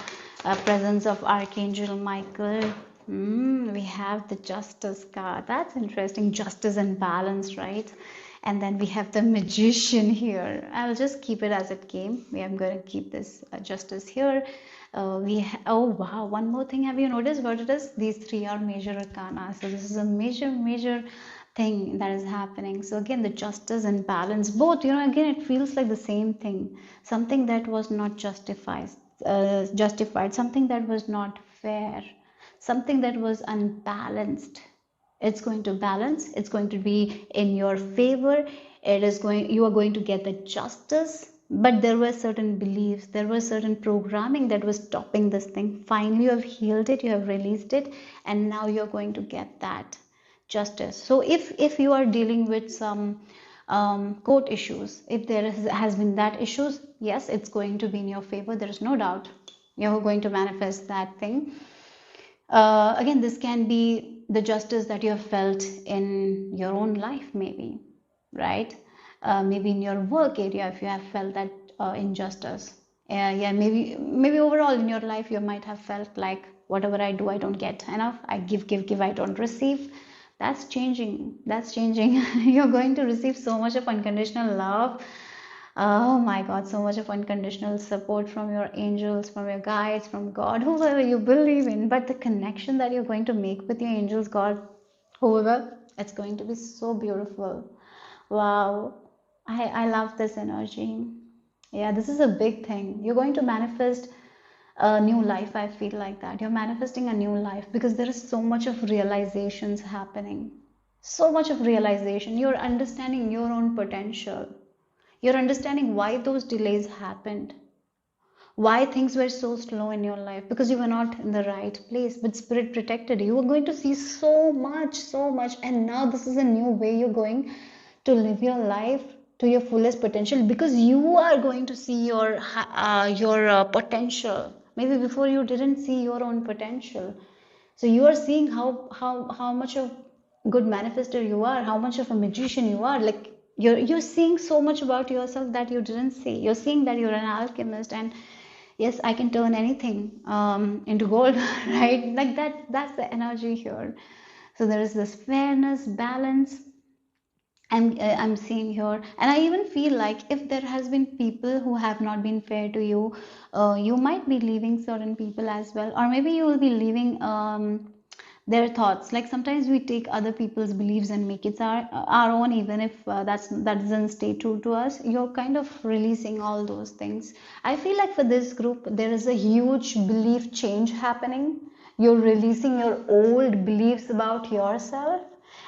presence of Archangel Michael. We have the Justice card. That's interesting. Justice and balance, right? And then we have the Magician here. I'll just keep it as it came. I'm going to keep this Justice here. Oh wow, one more thing. Have you noticed what it is? These three are major arcana. So this is a major thing that is happening. So again, the justice and balance, both, again, it feels like the same thing. Something that was not justified, something that was not fair, something that was unbalanced. It's going to balance, it's going to be in your favor. You are going to get the justice. But there were certain beliefs, there was certain programming that was stopping this thing. Finally you have healed it, you have released it, and now you're going to get that justice. So if you are dealing with some court issues, if there has been that issues, yes, it's going to be in your favor, there is no doubt. You're going to manifest that thing. Again, this can be the justice that you have felt in your own life, maybe, right? Maybe in your work area, if you have felt that injustice. Yeah, maybe overall in your life, you might have felt like whatever I do, I don't get enough. I give, I don't receive. That's changing. That's changing. You're going to receive so much of unconditional love. Oh my God, so much of unconditional support from your angels, from your guides, from God, whoever you believe in. But the connection that you're going to make with your angels, God, whoever, it's going to be so beautiful. Wow. I love this energy. Yeah, this is a big thing. You're going to manifest a new life. I feel like that. You're manifesting a new life because there is so much of realizations happening. So much of realization. You're understanding your own potential. You're understanding why those delays happened, why things were so slow in your life, because you were not in the right place, but spirit protected you. You were going to see so much, and now this is a new way you're going to live your life to your fullest potential, because you are going to see your potential. Maybe before you didn't see your own potential. So you are seeing how much of good manifester you are, how much of a magician you are. Like you're seeing so much about yourself that you didn't see. You're seeing that you're an alchemist, and yes, I can turn anything into gold, right? Like that's the energy here. So there is this fairness, balance, I'm seeing here, and I even feel like if there has been people who have not been fair to you, you might be leaving certain people as well, or maybe you will be leaving their thoughts. Like sometimes we take other people's beliefs and make it our own, even if that doesn't stay true to us. You're kind of releasing all those things. I feel like for this group, there is a huge belief change happening. You're releasing your old beliefs about yourself,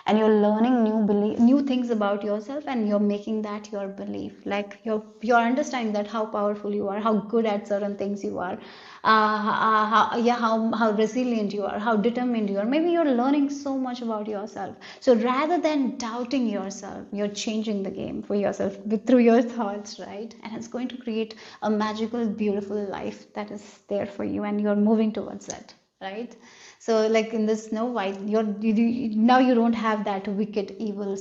and you're learning new things about yourself, and you're making that your belief. Like you're understanding that how powerful you are, how good at certain things you are, how resilient you are, how determined you are. Maybe you're learning so much about yourself. So rather than doubting yourself, you're changing the game for yourself through your thoughts, right? And it's going to create a magical, beautiful life that is there for you, and you're moving towards it, right? So like in this Snow White, now you don't have that wicked evil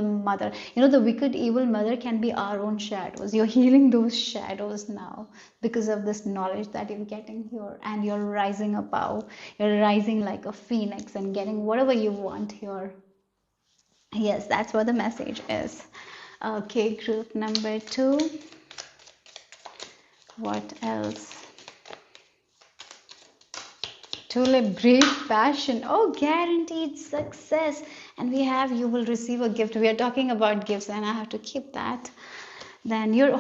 mother. The wicked evil mother can be our own shadows. You're healing those shadows now because of this knowledge that you're getting here, and you're rising above. You're rising like a phoenix and getting whatever you want here. Yes, that's what the message is. Okay, group number 2. What else? Tulip, great passion. Oh, guaranteed success. And we have, you will receive a gift. We are talking about gifts, and I have to keep that. Then you're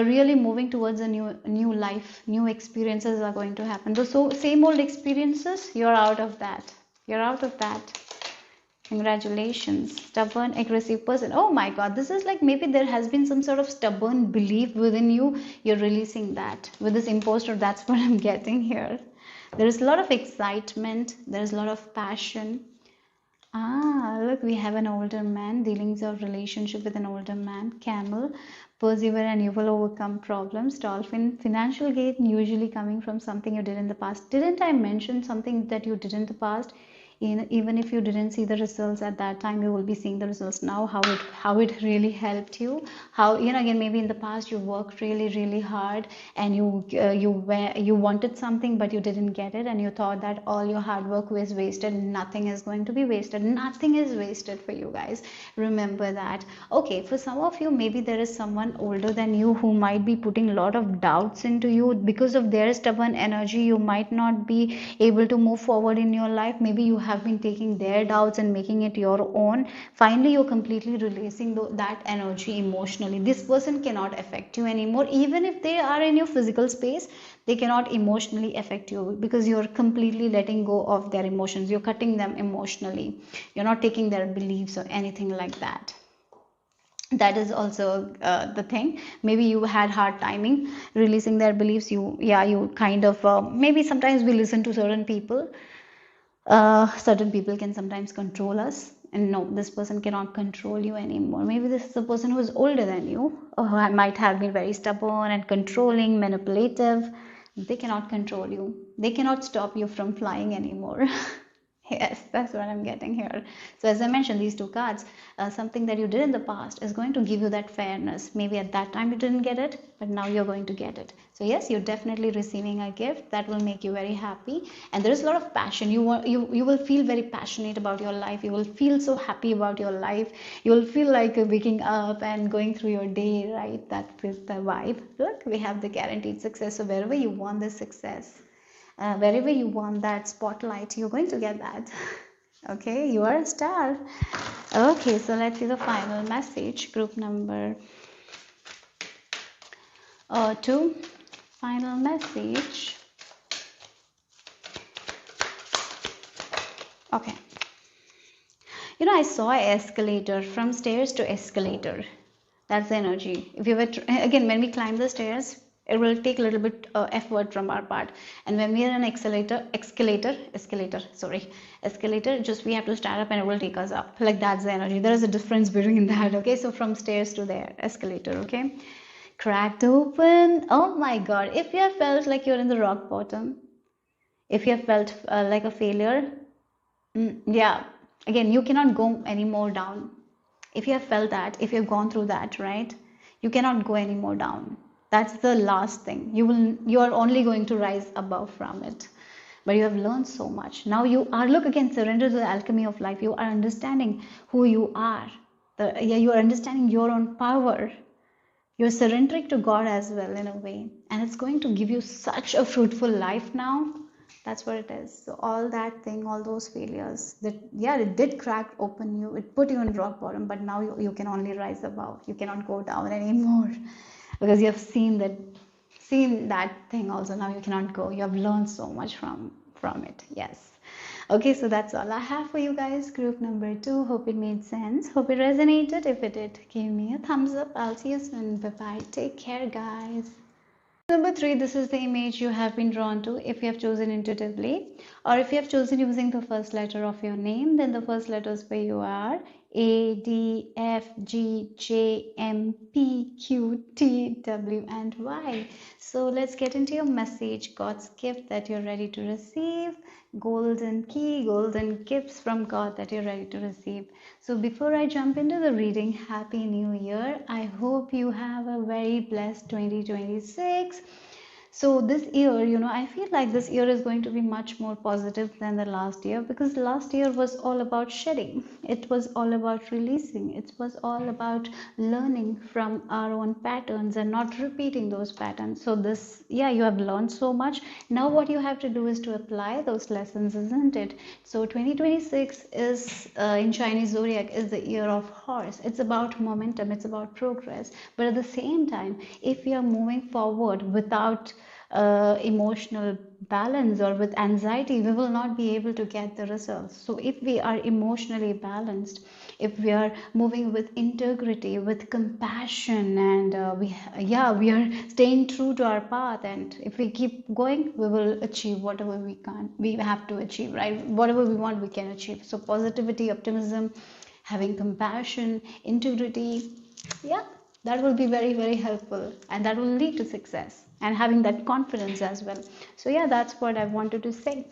really moving towards a new life. New experiences are going to happen. So same old experiences, you're out of that. You're out of that. Congratulations. Stubborn, aggressive person. Oh my God, this is like maybe there has been some sort of stubborn belief within you. You're releasing that with this imposter. That's what I'm getting here. There is a lot of excitement. There is a lot of passion. Look, we have an older man, dealings of relationship with an older man. Camel, persevere and you will overcome problems. Dolphin, financial gain usually coming from something you did in the past. Didn't I mention something that you did in the past? Even if you didn't see the results at that time, you will be seeing the results now, how it really helped you. How, again, maybe in the past you worked really hard, and you wanted something but you didn't get it, and you thought that all your hard work was wasted. Nothing is going to be wasted. Nothing is wasted for you guys. Remember that. Okay, for some of you, maybe there is someone older than you who might be putting a lot of doubts into you. Because of their stubborn energy, you might not be able to move forward in your life. Maybe you have been taking their doubts and making it your own. Finally, you're completely releasing that energy emotionally. This person cannot affect you anymore. Even if they are in your physical space, they cannot emotionally affect you, because you're completely letting go of their emotions. You're cutting them emotionally. You're not taking their beliefs or anything like that. That is also the thing. Maybe you had hard timing releasing their beliefs. You kind of, maybe sometimes we listen to certain people. Certain people can sometimes control us, and no, this person cannot control you anymore. Maybe this is a person who is older than you, or who might have been very stubborn and controlling, manipulative. They cannot control you. They cannot stop you from flying anymore. Yes, that's what I'm getting here. So as I mentioned, these two cards, something that you did in the past is going to give you that fairness. Maybe at that time you didn't get it, but now you're going to get it. So yes, you're definitely receiving a gift that will make you very happy, and there is a lot of passion. You will feel very passionate about your life. You will feel so happy about your life. You will feel like waking up and going through your day, right? That is the vibe. Look, we have the guaranteed success. So wherever you want the success, wherever you want that spotlight, you're going to get that. Okay, you are a star. Okay, so let's see the final message. Group number 2. Final message. Okay. I saw an escalator, from stairs to escalator. That's the energy. If you were again, when we climb the stairs, it will take a little bit effort from our part, and when we are in escalator, just we have to stand up and it will take us up. Like, that's the energy. There is a difference between that. Okay, so from stairs to there, escalator. Okay, cracked open. Oh my God! If you have felt like you're in the rock bottom, if you have felt like a failure, yeah, again, you cannot go any more down. If you have felt that, if you've gone through that, right, you cannot go any more down. That's the last thing. You are only going to rise above from it. But you have learned so much. Now you are, look, again, surrender to the alchemy of life. You are understanding who you are. You are understanding your own power. You're surrendering to God as well, in a way, and it's going to give you such a fruitful life now. That's what it is. So all that thing, all those failures, that, yeah, it did crack open you, it put you in rock bottom, but now you can only rise above. You cannot go down anymore, because you have seen that thing also. Now you cannot go. You have learned so much from it. Yes. Okay, so that's all I have for you guys. Group number 2. Hope it made sense. Hope it resonated. If it did, give me a thumbs up. I'll see you soon. Bye bye. Take care, guys. Number 3, this is the image you have been drawn to. If you have chosen intuitively, or if you have chosen using the first letter of your name, then the first letters for you are A, D, F, G, J, M, P, Q, T, W, and Y. So let's get into your message, God's gift that you're ready to receive, golden key, golden gifts from God that you're ready to receive. So before I jump into the reading, Happy New Year. I hope you have a very blessed 2026. So this year, I feel like this year is going to be much more positive than the last year, because last year was all about shedding. It was all about releasing. It was all about learning from our own patterns and not repeating those patterns. So this, yeah, you have learned so much. Now what you have to do is to apply those lessons, isn't it? So 2026 is, in Chinese zodiac, is the year of horse. It's about momentum. It's about progress. But at the same time, if you are moving forward without emotional balance or with anxiety, we will not be able to get the results. So if we are emotionally balanced, if we are moving with integrity, with compassion, and we are staying true to our path, and if we keep going, we will achieve whatever we have to achieve, right? Whatever we want, we can achieve. So positivity, optimism, having compassion, integrity, yeah, that will be very helpful, and that will lead to success, and having that confidence as well. So yeah, that's what I wanted to say.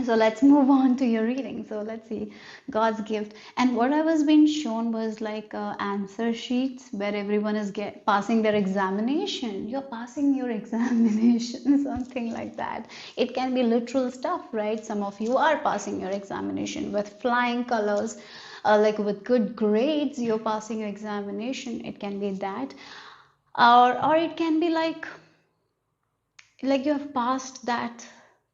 So let's move on to your reading. So let's see God's gift. And what I was being shown was like answer sheets where everyone is passing their examination. You're passing your examination, something like that. It can be literal stuff, right? Some of you are passing your examination with flying colors, like with good grades. You're passing your examination. It can be that, or it can be like you have passed that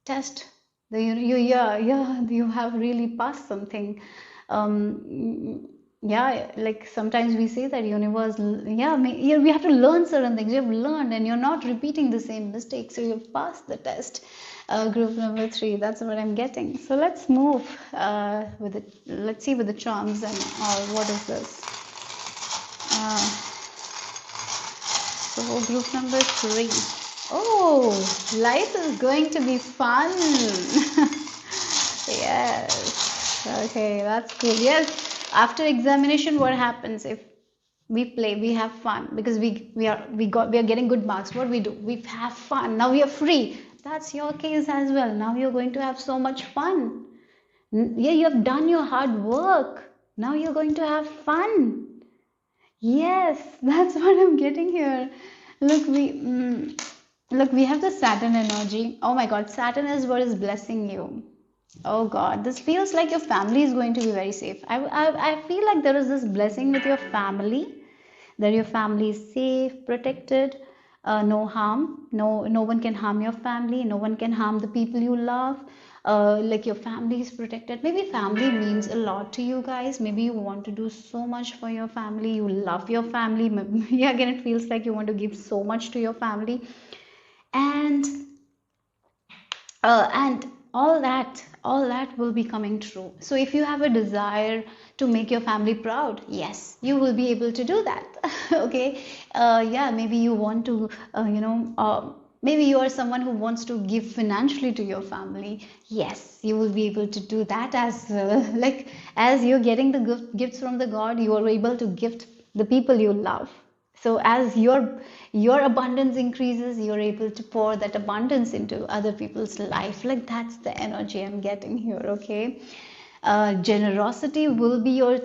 test. Yeah, you have really passed something. Yeah, like sometimes we say that universe, yeah, we have to learn certain things. You have learned and you're not repeating the same mistakes, so you've passed the test. Group number 3, that's what I'm getting. So let's move with it. Let's see with the charms and all. What is this? So group number 3. Oh, life is going to be fun. Yes. Okay, that's cool. Yes. After examination, what happens if we play? We have fun because we are getting good marks. What we do? We have fun. Now we are free. That's your case as well. Now you're going to have so much fun. Yeah, you have done your hard work. Now you're going to have fun. Yes, that's what I'm getting here. Look, we have the Saturn energy. Oh my God, Saturn is what is blessing you. Oh God, this feels like your family is going to be very safe. I feel like there is this blessing with your family, that your family is safe, protected, no harm, no one can harm your family, no one can harm the people you love. Like your family is protected. Maybe family means a lot to you guys. Maybe you want to do so much for your family. You love your family. Yeah, again, it feels like you want to give so much to your family, and and all that will be coming true. So if you have a desire to make your family proud, yes, you will be able to do that. Okay. Yeah, maybe you want to maybe you are someone who wants to give financially to your family. Yes, you will be able to do that as well. Like as you're getting the gifts from the god, you are able to gift the people you love. So as your abundance increases, you're able to pour that abundance into other people's life. Like that's the energy I'm getting here. Okay. Generosity will be your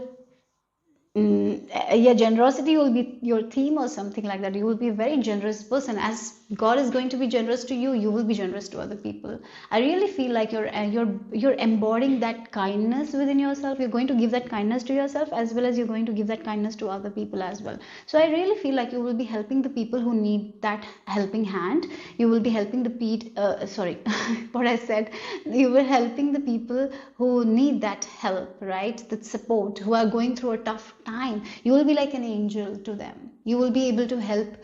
yeah, generosity will be your theme or something like that. You will be a very generous person. As God is going to be generous to you, you will be generous to other people. I really feel like you're embodying that kindness within yourself. You're going to give that kindness to yourself as well as you're going to give that kindness to other people as well. So I really feel like you will be helping the people who need that helping hand. You will be helping the sorry, what I said. You were helping the people who need that help, right? That support, who are going through a tough time. You will be like an angel to them. You will be able to help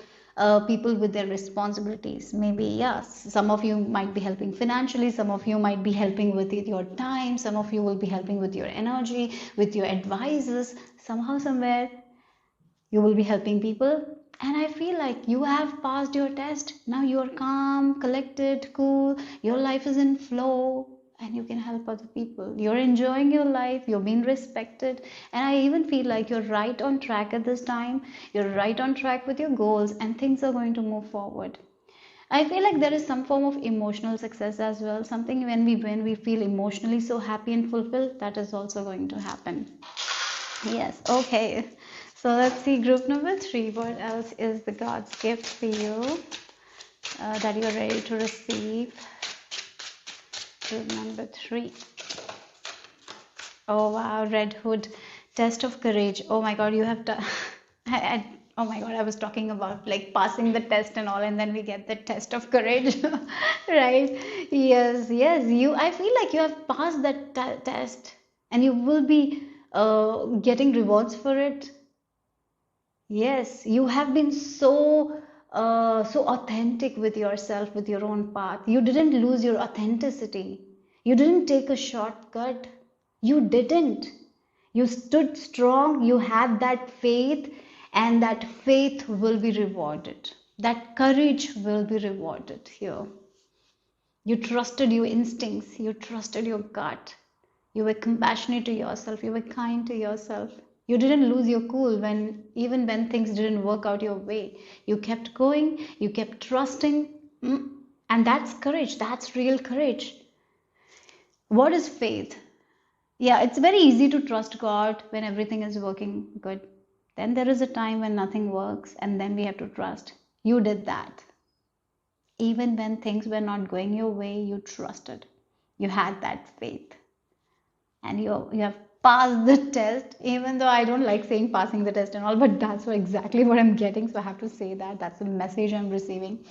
people with their responsibilities. Maybe, yes, some of you might be helping financially, some of you might be helping with your time, some of you will be helping with your energy, with your advices. Somehow, somewhere, you will be helping people. And I feel like you have passed your test. Now you are calm, collected, cool. Your life is in flow and you can help other people. You're enjoying your life, you're being respected. And I even feel like you're right on track at this time. You're right on track with your goals and things are going to move forward. I feel like there is some form of emotional success as well. Something when we feel emotionally so happy and fulfilled, that is also going to happen. Yes, okay. So let's see group number 3. What else is the God's gift for you that you're ready to receive? Group number 3. Oh wow, Red Hood, test of courage. Oh my God, you have to. Oh my God, I was talking about like passing the test and all, and then we get the test of courage, right? Yes, yes. I feel like you have passed that test, and you will be getting rewards for it. Yes, you have been so authentic with yourself, with your own path. You didn't lose your authenticity. You didn't take a shortcut. You didn't. You stood strong. You had that faith, and that faith will be rewarded. That courage will be rewarded here. You trusted your instincts, you trusted your gut. You were compassionate to yourself, you were kind to yourself. You didn't lose your cool even when things didn't work out your way. You kept going, you kept trusting, and that's courage, that's real courage. What is faith? Yeah, it's very easy to trust God when everything is working good. Then there is a time when nothing works, and then we have to trust. You did that. Even when things were not going your way, you trusted. You had that faith. And you have passed the test, even though I don't like saying passing the test and all, but that's exactly what I'm getting. So I have to say that. That's the message I'm receiving.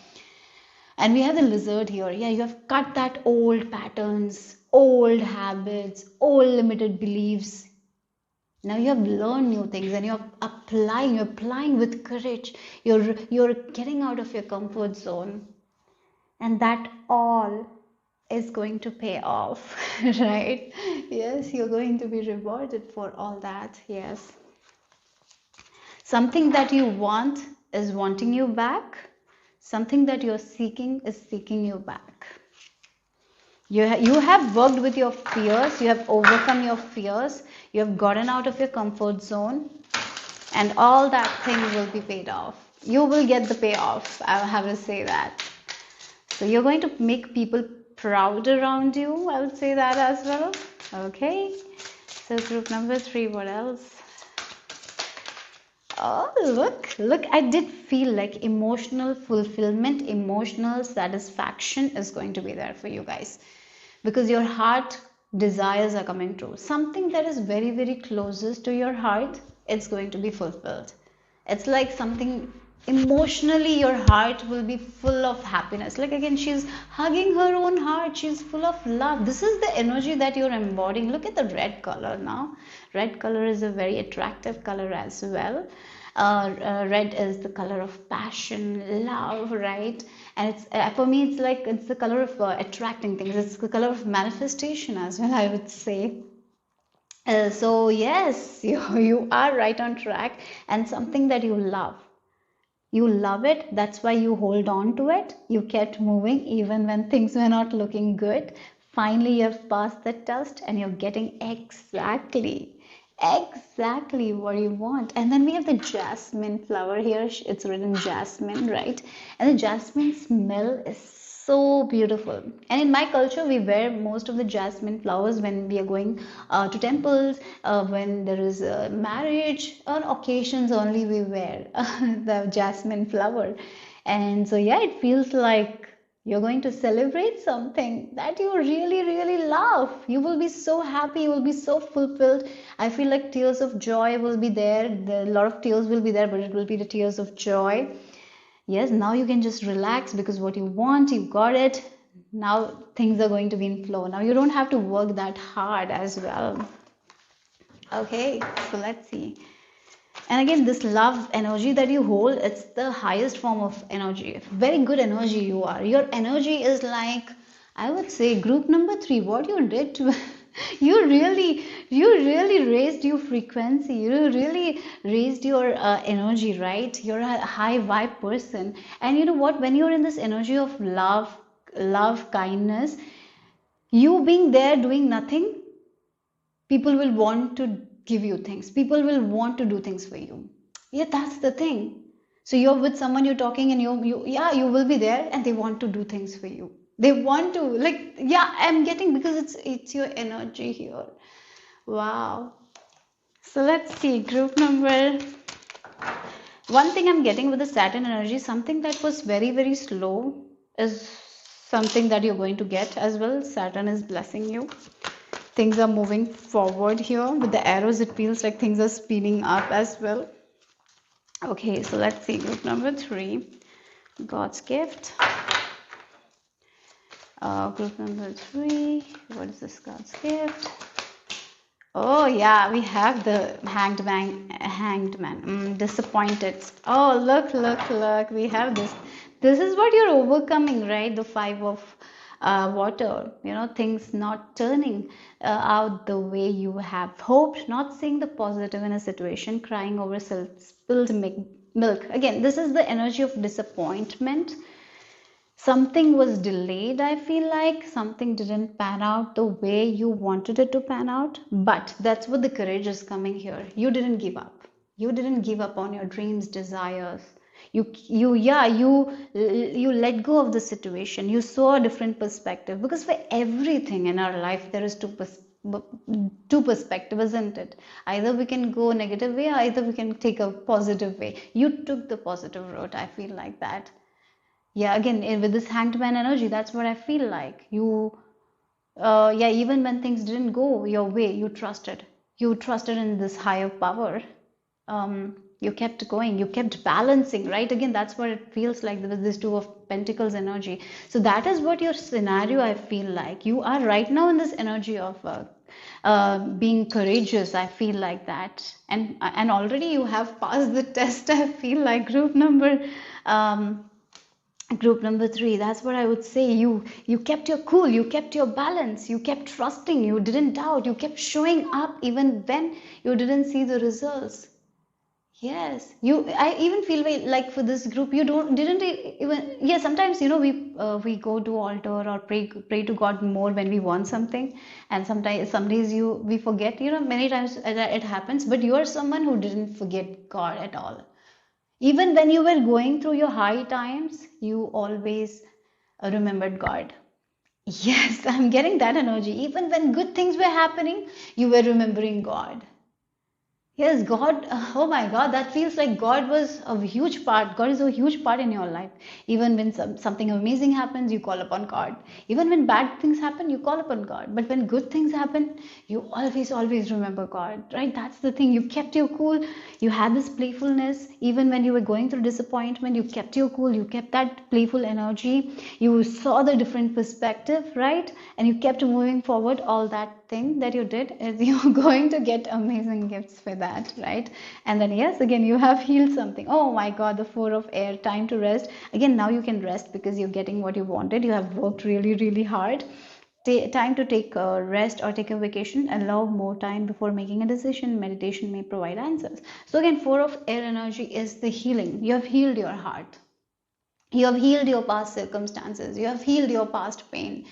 And we have the lizard here. Yeah, you have cut that old patterns, old habits, old limited beliefs. Now you have learned new things and you're applying with courage. You're getting out of your comfort zone. And that all is going to pay off, right? Yes, you're going to be rewarded for all that. Yes. Something that you want is wanting you back. Something that you're seeking is seeking you back. You have worked with your fears, you have overcome your fears, you have gotten out of your comfort zone, and all that thing will be paid off. You will get the payoff, I have to say that. So you're going to make people proud around you, I would say that as well. Okay, so group number 3, what else? Oh, look, I did feel like emotional fulfillment, emotional satisfaction is going to be there for you guys, because your heart desires are coming true. Something that is very, very closest to your heart, it's going to be fulfilled. It's like something emotionally, your heart will be full of happiness. Like again, she's hugging her own heart, she's full of love. This is the energy that you're embodying. Look at the red color now. Red color is a very attractive color as well. Red is the color of passion, love, right? And it's for me, it's like it's the color of attracting things. It's the color of manifestation as well, I would say. So yes, you are right on track, and something that you love. You love it, that's why you hold on to it. You kept moving even when things were not looking good. Finally, you have passed the test and you're getting exactly what you want. And then we have the jasmine flower here. It's written jasmine, right? And the jasmine smell is so beautiful. And in my culture, we wear most of the jasmine flowers when we are going to temples, when there is a marriage, on occasions only we wear the jasmine flower. And so yeah, it feels like you're going to celebrate something that you really, really love. You will be so happy, you will be so fulfilled. I feel like tears of joy will be there. A lot of tears will be there, but it will be the tears of joy. Yes, now you can just relax because what you want, you got it. Now things are going to be in flow. Now you don't have to work that hard as well. Okay, so let's see. And again, this love energy that you hold, it's the highest form of energy. Very good energy you are. Your energy is like, I would say, group number 3, what you did to you really raised your frequency. You really raised your energy, right? You're a high vibe person. And you know what? When you're in this energy of love, kindness, you being there doing nothing, people will want to give you things, people will want to do things for you. Yeah, that's the thing. So you're with someone, you're talking, and you yeah, you will be there and they want to do things for you. They want to, like, yeah, I'm getting, because it's your energy here. Wow. So let's see, group number, one thing I'm getting with the Saturn energy, something that was very, very slow is something that you're going to get as well. Saturn is blessing you. Things are moving forward here. With the arrows, it feels like things are speeding up as well. Okay, so let's see. Group number 3, God's gift. Group number 3, what is this God's gift? Oh yeah, we have the hanged man. Disappointed. Oh, look. We have this. This is what you're overcoming, right? The 5 of water. You know, things not turning out the way you have hoped, not seeing the positive in a situation, crying over spilled milk. Again, this is the energy of disappointment. Something was delayed, I feel like something didn't pan out the way you wanted it to pan out, but that's what the courage is coming here. You didn't give up. You didn't give up on your dreams, desires. You let go of the situation. You saw a different perspective, because for everything in our life there is two perspectives, isn't it? Either we can go negative way, or either we can take a positive way. You took the positive route, I feel like that. Yeah, again, with this hanged man energy, that's what I feel like. Yeah, even when things didn't go your way, you trusted. You trusted in this higher power. You kept going, you kept balancing, right? Again, that's what it feels like with this Two of Pentacles energy. So that is what your scenario, I feel like. You are right now in this energy of being courageous, I feel like that. And already you have passed the test, I feel like. Um, Group number three, that's what I would say. You kept your cool, you kept your balance, you kept trusting, you didn't doubt, you kept showing up even when you didn't see the results. Yes, I even feel like for this group, you don't didn't even. Yeah, sometimes we go to altar or pray to God more when we want something, and sometimes some days we forget. Many times it happens, but you are someone who didn't forget God at all. Even when you were going through your high times, you always remembered God. Yes, I'm getting that energy. Even when good things were happening, you were remembering God. Yes, God, oh my God, that feels like God was a huge part. God is a huge part in your life. Even when something amazing happens, you call upon God. Even when bad things happen, you call upon God. But when good things happen, you always remember God, right? That's the thing. You kept your cool. You had this playfulness. Even when you were going through disappointment, you kept your cool. You kept that playful energy. You saw the different perspective, right? And you kept moving forward. All that thing that you did is you're going to get amazing gifts for that, right? And then yes, again, you have healed something. Oh my God, the Four of Air, time to rest. Again, now you can rest because you're getting what you wanted. You have worked really hard. Time to take a rest or take a vacation. Allow more time before making a decision. Meditation may provide answers. So again, Four of Air energy is the healing. You have healed your heart. You have healed your past circumstances. You have healed your past pain.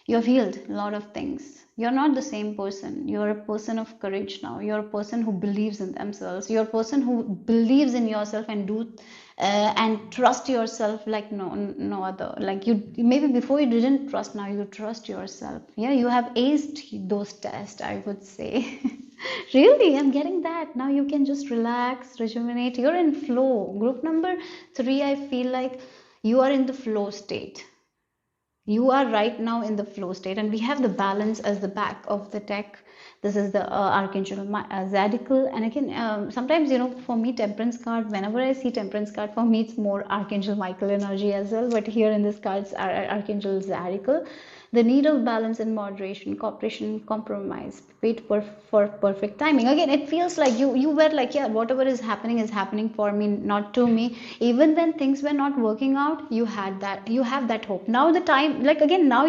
You have healed a lot of things. You're not the same person. You're a person of courage now. You're a person who believes in themselves. You're a person who believes in yourself and trust yourself like no other. Like you maybe before you didn't trust, now you trust yourself. Yeah, you have aced those tests, I would say. Really, I'm getting that. Now you can just relax, rejuvenate. You're in flow. Group number three, I feel like you are in the flow state. You are right now in the flow state, and we have the balance as the back of the deck. This is the Archangel Zadkiel. And again, sometimes for me, Temperance card, whenever I see Temperance card, for me it's more Archangel Michael energy as well, but here in this card it's Archangel Zadkiel. The need of balance and moderation, cooperation, compromise, wait for perfect timing. Again, it feels like you were like, yeah, whatever is happening for me, not to me. Even when things were not working out, you have that hope. Now the time, like again, now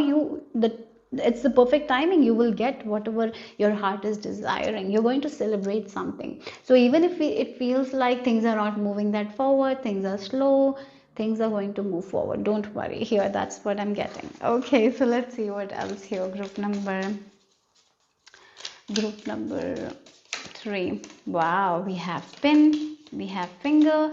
it's the perfect timing. You will get whatever your heart is desiring. You're going to celebrate something. So even if it feels like things are not moving that forward, things are slow, things are going to move forward. Don't worry. Here, that's what I'm getting. Okay, so let's see what else here. Group number three. Wow, we have pin, we have finger.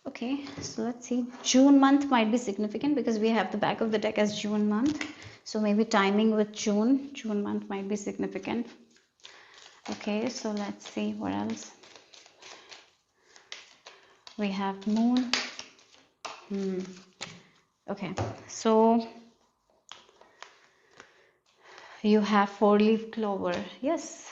Okay, so let's see. June month might be significant because we have the back of the deck as June month. So maybe timing with June month might be significant. Okay, so let's see what else. We have moon. Okay, so you have four-leaf clover. Yes.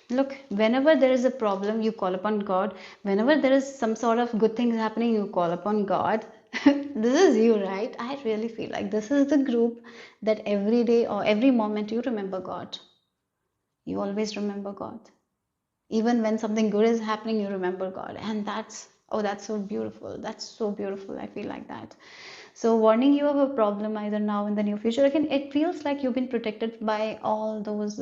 Look, whenever there is a problem, you call upon God. Whenever there is some sort of good things happening, you call upon God. This is you, right? I really feel like this is the group that every day or every moment you remember God. You always remember God. Even when something good is happening, you remember God. And that's so beautiful. That's so beautiful. I feel like that. So warning you of a problem either now in the near future. Again, it feels like you've been protected by all those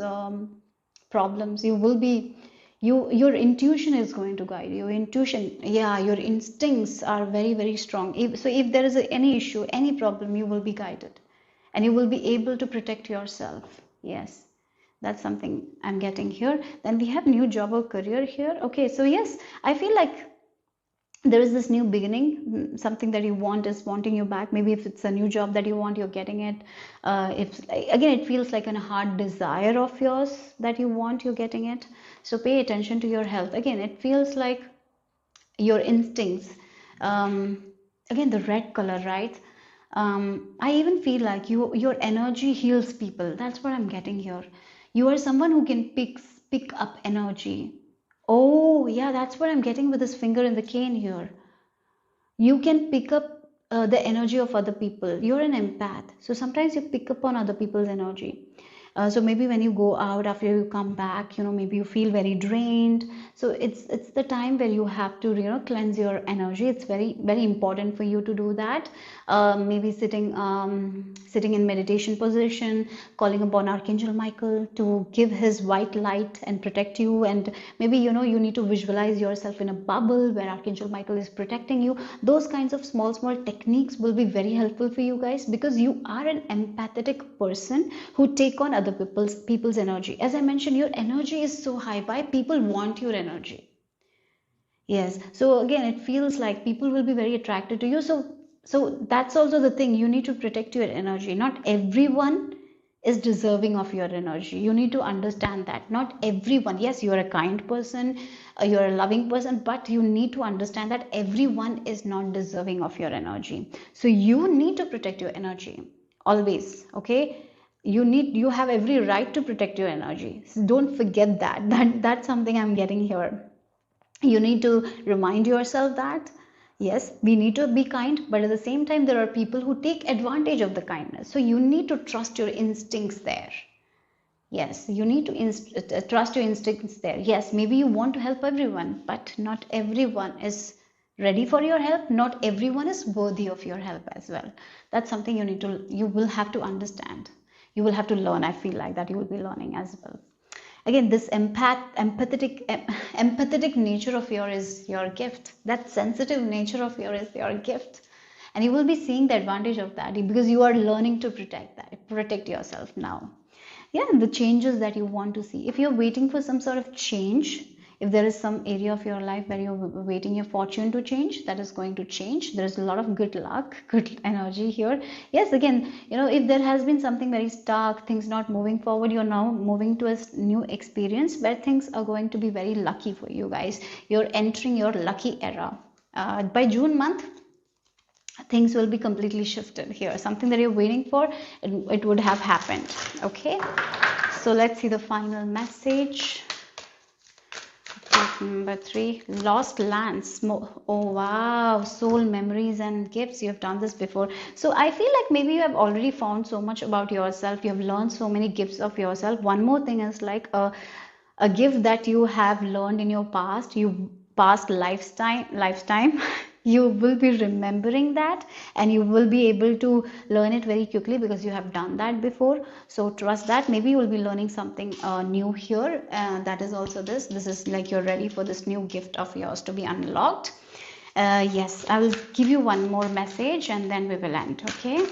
problems. Your intuition is going to guide you. Your intuition, yeah, your instincts are very strong. So if there is any issue, any problem, you will be guided and you will be able to protect yourself. Yes, that's something I'm getting here. Then we have new job or career here. Okay, so yes, I feel like there is this new beginning. Something that you want is wanting you back. Maybe if it's a new job that you want, you're getting it. If again, it feels like a hard desire of yours that you want, you're getting it. So pay attention to your health. Again, it feels like your instincts. um, Again, the red color, right? I even feel like your energy heals people. That's what I'm getting here. You are someone who can pick up energy. Oh yeah, that's what I'm getting with this finger in the cane here. You can pick up the energy of other people. You're an empath, so sometimes you pick up on other people's energy. So maybe when you go out, after you come back, maybe you feel very drained. So it's the time where you have to cleanse your energy. It's very very important for you to do that. Maybe sitting in meditation position, calling upon Archangel Michael to give his white light and protect you. And maybe you need to visualize yourself in a bubble where Archangel Michael is protecting you. Those kinds of small techniques will be very helpful for you guys, because you are an empathetic person who take on other people's energy. As I mentioned, your energy is so high. By people want your energy. Yes. So again, it feels like people will be very attracted to you. So that's also the thing. You need to protect your energy. Not everyone is deserving of your energy. You need to understand that. Not everyone. Yes, you're a kind person, you're a loving person, but you need to understand that everyone is not deserving of your energy. So you need to protect your energy always. Okay. You have every right to protect your energy. So don't forget that. That's something I'm getting here. You need to remind yourself that yes, we need to be kind, but at the same time there are people who take advantage of the kindness. So you need to trust your instincts there. Yes, you need to trust your instincts there. Yes, maybe you want to help everyone, but not everyone is ready for your help. Not everyone is worthy of your help as well. That's something you will have to understand. You will have to learn. I feel like that you will be learning as well. Again, this empathetic nature of yours is your gift. That sensitive nature of yours is your gift, and you will be seeing the advantage of that, because you are learning to protect yourself now. Yeah, and the changes that you want to see, if you're waiting for some sort of change, if there is some area of your life where you're waiting your fortune to change, that is going to change. There's a lot of good luck, good energy here. Yes, again, if there has been something very stuck, things not moving forward, you're now moving to a new experience where things are going to be very lucky for you guys. You're entering your lucky era. By June month, things will be completely shifted here. Something that you're waiting for, it would have happened. Okay, so let's see the final message. Number 3, lost lands. Oh wow, soul memories and gifts. You have done this before, so I feel like maybe you have already found so much about yourself. You have learned so many gifts of yourself. One more thing is like a gift that you have learned in your past lifetime. You will be remembering that, and you will be able to learn it very quickly because you have done that before. So trust that. Maybe you will be learning something new here. That is also this is like you're ready for this new gift of yours to be unlocked. Yes, I will give you one more message and then we will end. Okay,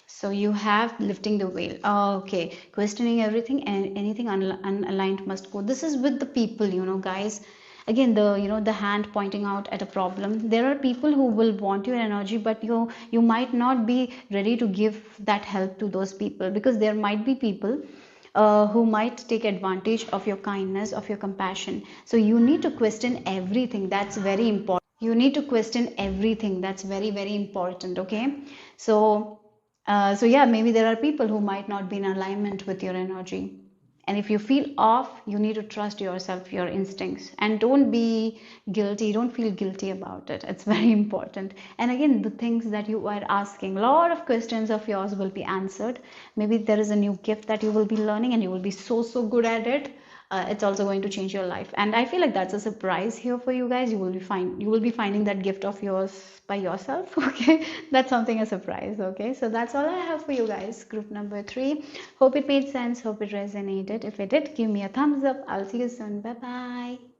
so you have lifting the veil. Okay, questioning everything and anything unaligned must go. This is with the people, guys. Again, the hand pointing out at a problem. There are people who will want your energy, but you might not be ready to give that help to those people, because there might be people who might take advantage of your kindness, of your compassion. So you need to question everything. That's very important. You need to question everything. That's very very important. Okay, so yeah, maybe there are people who might not be in alignment with your energy. And if you feel off, you need to trust yourself, your instincts, and don't be guilty. Don't feel guilty about it. It's very important. And again, the things that you are asking, a lot of questions of yours will be answered. Maybe there is a new gift that you will be learning and you will be so good at it. It's also going to change your life, and I feel like that's a surprise here for you guys. You will be finding that gift of yours by yourself. Okay, that's something, a surprise. Okay, so that's all I have for you guys. Group number 3. Hope it made sense, hope it resonated. If it did, give me a thumbs up. I'll see you soon. Bye bye.